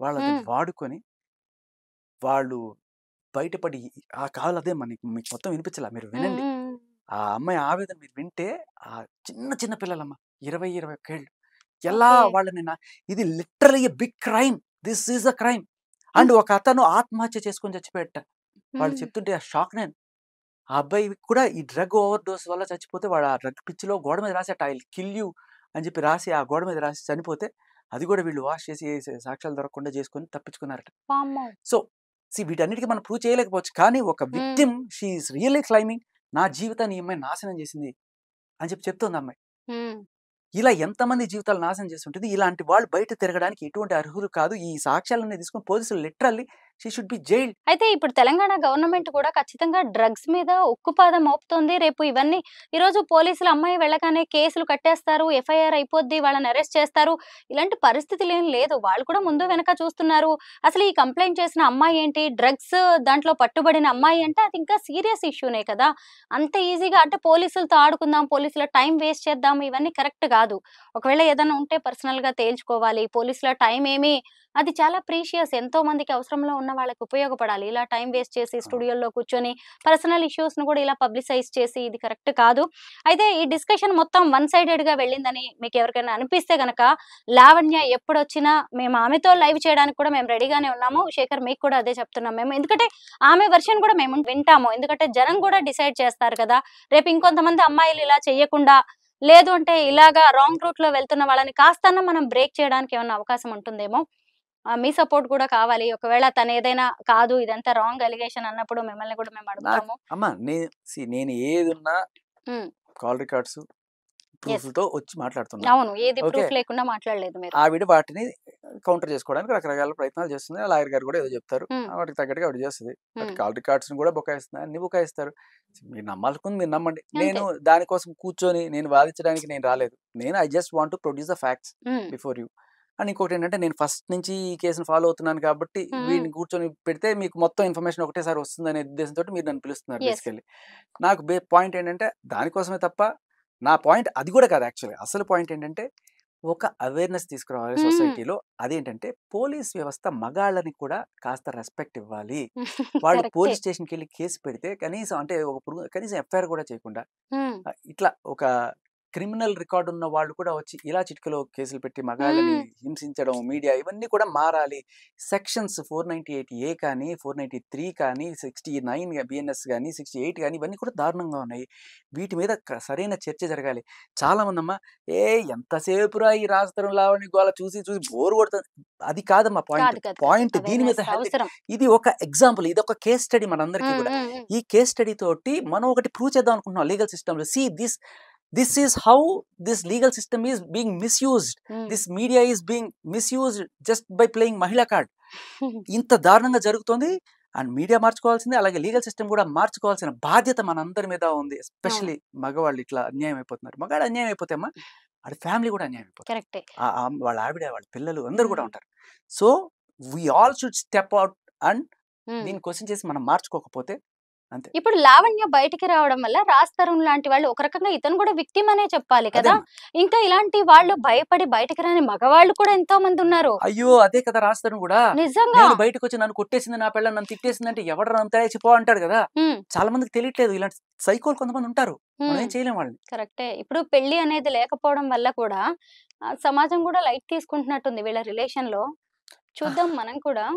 B: వాళ్ళది వాడుకొని, వాళ్ళు బయటపడి ఆ కాలు అదే మీకు మొత్తం వినిపించలా, మీరు వినండి. ఆ అమ్మాయి ఆవేదన మీరు వింటే, ఆ చిన్న పిల్లలమ్మ 20-21 ఏళ్ళు ఎలా వాళ్ళని ఇది literally big crime, this is a crime. And ఒక అతను ఆత్మహత్య చేసుకొని చచ్చిపోయాట. వాళ్ళు చెప్తుంటే ఆ షాక్ నేను. ఆ అబ్బాయి కూడా ఈ డ్రగ్ ఓవర్ డోస్ వల్ల చచ్చిపోతే, వాడు ఆ డ్రగ్ పిచ్చిలో గోడ మీద రాసి ఐ విల్ కిల్ యూ అని చెప్పి రాసి ఆ గోడ మీద రాసి చనిపోతే, అది కూడా వీళ్ళు వాష్ చేసి సాక్ష్యాలు దొరకకుండా చేసుకొని తప్పించుకున్నారట. సో వీటన్నిటికీ మనం ప్రూవ్ చేయలేకపోవచ్చు, కానీ ఒక victim she is really claiming, నా జీవితాన్ని ఈ అమ్మాయి నాశనం చేసింది అని చెప్పి చెప్తోంది అమ్మాయి. ఇలా ఎంతమంది జీవితాలు నాశనం చేస్తుంటుంది. ఇలాంటి వాళ్ళు బయట తిరగడానికి ఎటువంటి అర్హులు కాదు. ఈ సాక్ష్యాలన్నీ తీసుకుని పోలీసులు literally she should B jailed.
A: అయితే ఇప్పుడు తెలంగాణ గవర్నమెంట్ కూడా ఖచ్చితంగా డ్రగ్స్ మీద ఉక్కుపాదం మోపుతోంది. రేపు ఇవన్నీ ఈరోజు పోలీసులు అమ్మాయి వెళ్ళగానే కేసులు కట్టేస్తారు, ఎఫ్ఐఆర్ అయిపోద్ది, వాళ్ళని అరెస్ట్ చేస్తారు. ఇలాంటి పరిస్థితులు ఏం లేదు. వాళ్ళు కూడా ముందు వెనక చూస్తున్నారు. అసలు ఈ కంప్లైంట్ చేసిన అమ్మాయి ఏంటి, డ్రగ్స్ దాంట్లో పట్టుబడిన అమ్మాయి అంటే అది ఇంకా సీరియస్ ఇష్యూనే కదా. అంత ఈజీగా అంటే పోలీసులతో ఆడుకుందాం, పోలీసుల టైం వేస్ట్ చేద్దాం, ఇవన్నీ కరెక్ట్ కాదు. ఒకవేళ ఏదైనా ఉంటే పర్సనల్ గా తేల్చుకోవాలి. పోలీసుల టైం ఏమి, అది చాలా ప్రీషియస్, ఎంతో మందికి అవసరంలో ఉన్న వాళ్ళకి ఉపయోగపడాలి. ఇలా టైం వేస్ట్ చేసి స్టూడియోలో కూర్చొని పర్సనల్ ఇష్యూస్ ను కూడా ఇలా పబ్లిసైజ్ చేసి ఇది కరెక్ట్ కాదు. అయితే ఈ డిస్కషన్ మొత్తం వన్ సైడెడ్ గా వెళ్ళిందని మీకు ఎవరికైనా అనిపిస్తే గనక, లావణ్య ఎప్పుడొచ్చినా మేము ఆమెతో లైవ్ చేయడానికి కూడా మేము రెడీగానే ఉన్నాము. శేఖర్, మీకు కూడా అదే చెప్తున్నాం మేము. ఎందుకంటే ఆమె వర్షన్ కూడా మేము వింటాము. ఎందుకంటే జనం కూడా డిసైడ్ చేస్తారు కదా. రేపు ఇంకొంతమంది అమ్మాయిలు ఇలా చెయ్యకుండా, లేదు అంటే ఇలాగా రాంగ్ రూట్ లో వెళ్తున్న వాళ్ళని కాస్తన్నా మనం బ్రేక్ చేయడానికి ఏమన్నా అవకాశం ఉంటుందేమో. మీ సపోర్ట్ కూడా కావాలి. ఒకవేళ తను ఏదైనా కాదు ఇదంతా రాంగ్ అలిగేషన్ అన్నప్పుడు మిమ్మల్ని కూడా మేము అడుగుతాము.
B: అమ్మా నేను ఏదున్నా కాల్ రికార్డ్స్ ప్రూఫ్లతో వచ్చి మాట్లాడుతున్నాను.
A: అవును, ఏది ప్రూఫ్ లేకుండా మాట్లాడలేదు మీరు.
B: ఆవిడ వాటిని కౌంటర్ చేసుకోవడానికి రకరకాల ప్రయత్నాలు చేస్తుంది. లాయర్ గారు కూడా ఏదో చెప్తారు, వాటికి తగ్గట్టుగా ఆవిడ చేస్తుంది. కాల్ రికార్డ్స్ కూడా బుకాయిస్తున్నారు, అన్ని బుకాయిస్తారు. మీరు నమ్మాలనుకుంది మీరు నమ్మండి. నేను దానికోసం కూర్చొని నేను వాదించడానికి నేను రాలేదు. నేను I just want to produce the facts before you. And ఇంకొకటి ఏంటంటే, నేను ఫస్ట్ నుంచి ఈ కేసును ఫాలో అవుతున్నాను కాబట్టి వీడిని కూర్చొని పెడితే మీకు మొత్తం ఇన్ఫర్మేషన్ ఒకటేసారి వస్తుంది అనే ఉద్దేశంతో మీరు నన్ను పిలుస్తున్నారు. బేసికల్లీ నాకు పాయింట్ ఏంటంటే దానికోసమే తప్ప, నా పాయింట్ అది కూడా కాదు. యాక్చువల్లీ అసలు పాయింట్ ఏంటంటే, ఒక అవేర్నెస్ తీసుకురావాలి సొసైటీలో. అదేంటంటే, పోలీస్ వ్యవస్థ మగాళ్ళని కూడా కాస్త రెస్పెక్ట్ ఇవ్వాలి. వాళ్ళు పోలీస్ స్టేషన్కి వెళ్ళి కేసు పెడితే కనీసం అంటే కనీసం ఎఫ్ఐఆర్ కూడా చేయకుండా, ఇట్లా ఒక క్రిమినల్ రికార్డు ఉన్న వాళ్ళు కూడా వచ్చి ఇలా చిటికలో కేసులు పెట్టి మగాళ్ళని హింసించడం, మీడియా ఇవన్నీ కూడా మారాలి. సెక్షన్స్ 498A కానీ 493 కానీ 69 బిఎన్ఎస్ కానీ 68 కానీ ఇవన్నీ కూడా దారుణంగా ఉన్నాయి. వీటి మీద సరైన చర్చ జరగాలి. చాలా మంది అమ్మా ఎంతసేపురా ఈ రాజతరం లావణ్య గోల చూసి బోర్ కొడుతుంది. అది కాదమ్మా పాయింట్ దీని మీద. ఇది ఒక ఎగ్జాంపుల్, ఇది ఒక కేస్ స్టడీ మనందరికీ కూడా. ఈ కేస్ స్టడీ తోటి మనం ఒకటి ప్రూవ్ చేద్దాం అనుకుంటున్నాం లీగల్ సిస్టమ్ లో. This is how this legal system is being misused. This media is being misused just by playing mahila card. ఇంత దారుణంగా జరుగుతుంది. అండ్ మీడియా మార్చుకోవాల్సిందే, అలాగే లీగల్ సిస్టమ్ కూడా మార్చుకోవాల్సిన బాధ్యత మనందరి మీద ఉంది. ఎస్పెషల్లీ మగవాళ్ళు ఇట్లా అన్యాయం అయిపోతున్నారు. మగాడు అన్యాయం అయిపోతే అమ్మా వాడి ఫ్యామిలీ కూడా అన్యాయం అయిపోతుంది. వాళ్ళ ఆవిడ, వాళ్ళ పిల్లలు అందరూ కూడా ఉంటారు. So we all should step out and దీన్ని క్వశ్చన్ చేసి మనం మార్చుకోకపోతే అంతే.
A: ఇప్పుడు లావణ్య బయటికి రావడం వల్ల రాజ్ తరుణ్ లాంటి వాళ్ళు ఒక రకంగా ఇతను కూడా విక్టిమ్ అనే చెప్పాలి కదా. ఇంకా ఇలాంటి వాళ్ళు భయపడి బయటకు రాని మగవాళ్ళు కూడా ఎంతో మంది ఉన్నారు.
B: అయ్యో అదే కదా రాజ్ తరుణ్ కూడా.
A: నిజంగా
B: బయటకు వచ్చి నన్ను కొట్టేసింది, నా పిల్లలు నన్ను తిట్టేసింది అంటే ఎవడ అంతా చెప్పో అంటాడు కదా. చాలా మందికి తెలియట్లేదు, ఇలాంటి సైకోలు కొంతమంది ఉంటారు. మనం ఏం చేయలేం వాళ్ళని.
A: కరెక్టే. ఇప్పుడు పెళ్లి అనేది లేకపోవడం వల్ల కూడా సమాజం కూడా లైట్ తీసుకుంటున్నట్టుంది వీళ్ళ రిలేషన్ లో. చూద్దాం మనం కూడా.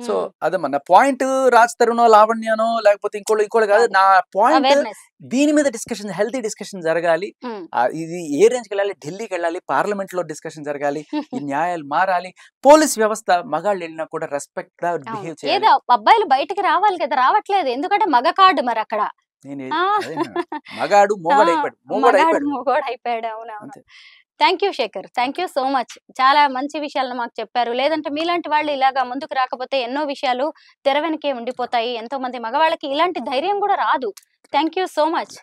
B: సో అదేమా నా పాయింట్, రాజ్ తరుణో లావణ్యనో లేకపోతే ఇంకోళ్ళు కాదు. నా పాయింట్ దీని మీద డిస్కషన్, హెల్తీ డిస్కషన్ జరగాలి. ఇది ఏ రేంజ్కి వెళ్ళాలి, ఢిల్లీకి వెళ్ళాలి, పార్లమెంట్ లో డిస్కషన్ జరగాలి, ఈ న్యాయాలు మారాలి. పోలీస్ వ్యవస్థ మగాళ్ళు వెళ్ళినా కూడా రెస్పెక్ట్ గా బిహేవ్ చేయాలి.
A: అబ్బాయిలు బయటికి రావాలి కదా, రావట్లేదు. ఎందుకంటే మగ కార్డు మరి అక్కడ
B: మగాడు
A: అయిపోయాడు. అవునవును. Thank you Shekhar, thank you so much. చాలా మంచి విషయాలను మాకు చెప్పారు. లేదంటే మీలాంటి వాళ్ళు ఇలాగా ముందుకు రాకపోతే ఎన్నో విషయాలు తెర వెనకే ఉండిపోతాయి. ఎంతో మంది మగవాళ్ళకి ఇలాంటి ధైర్యం కూడా రాదు. Thank you so much.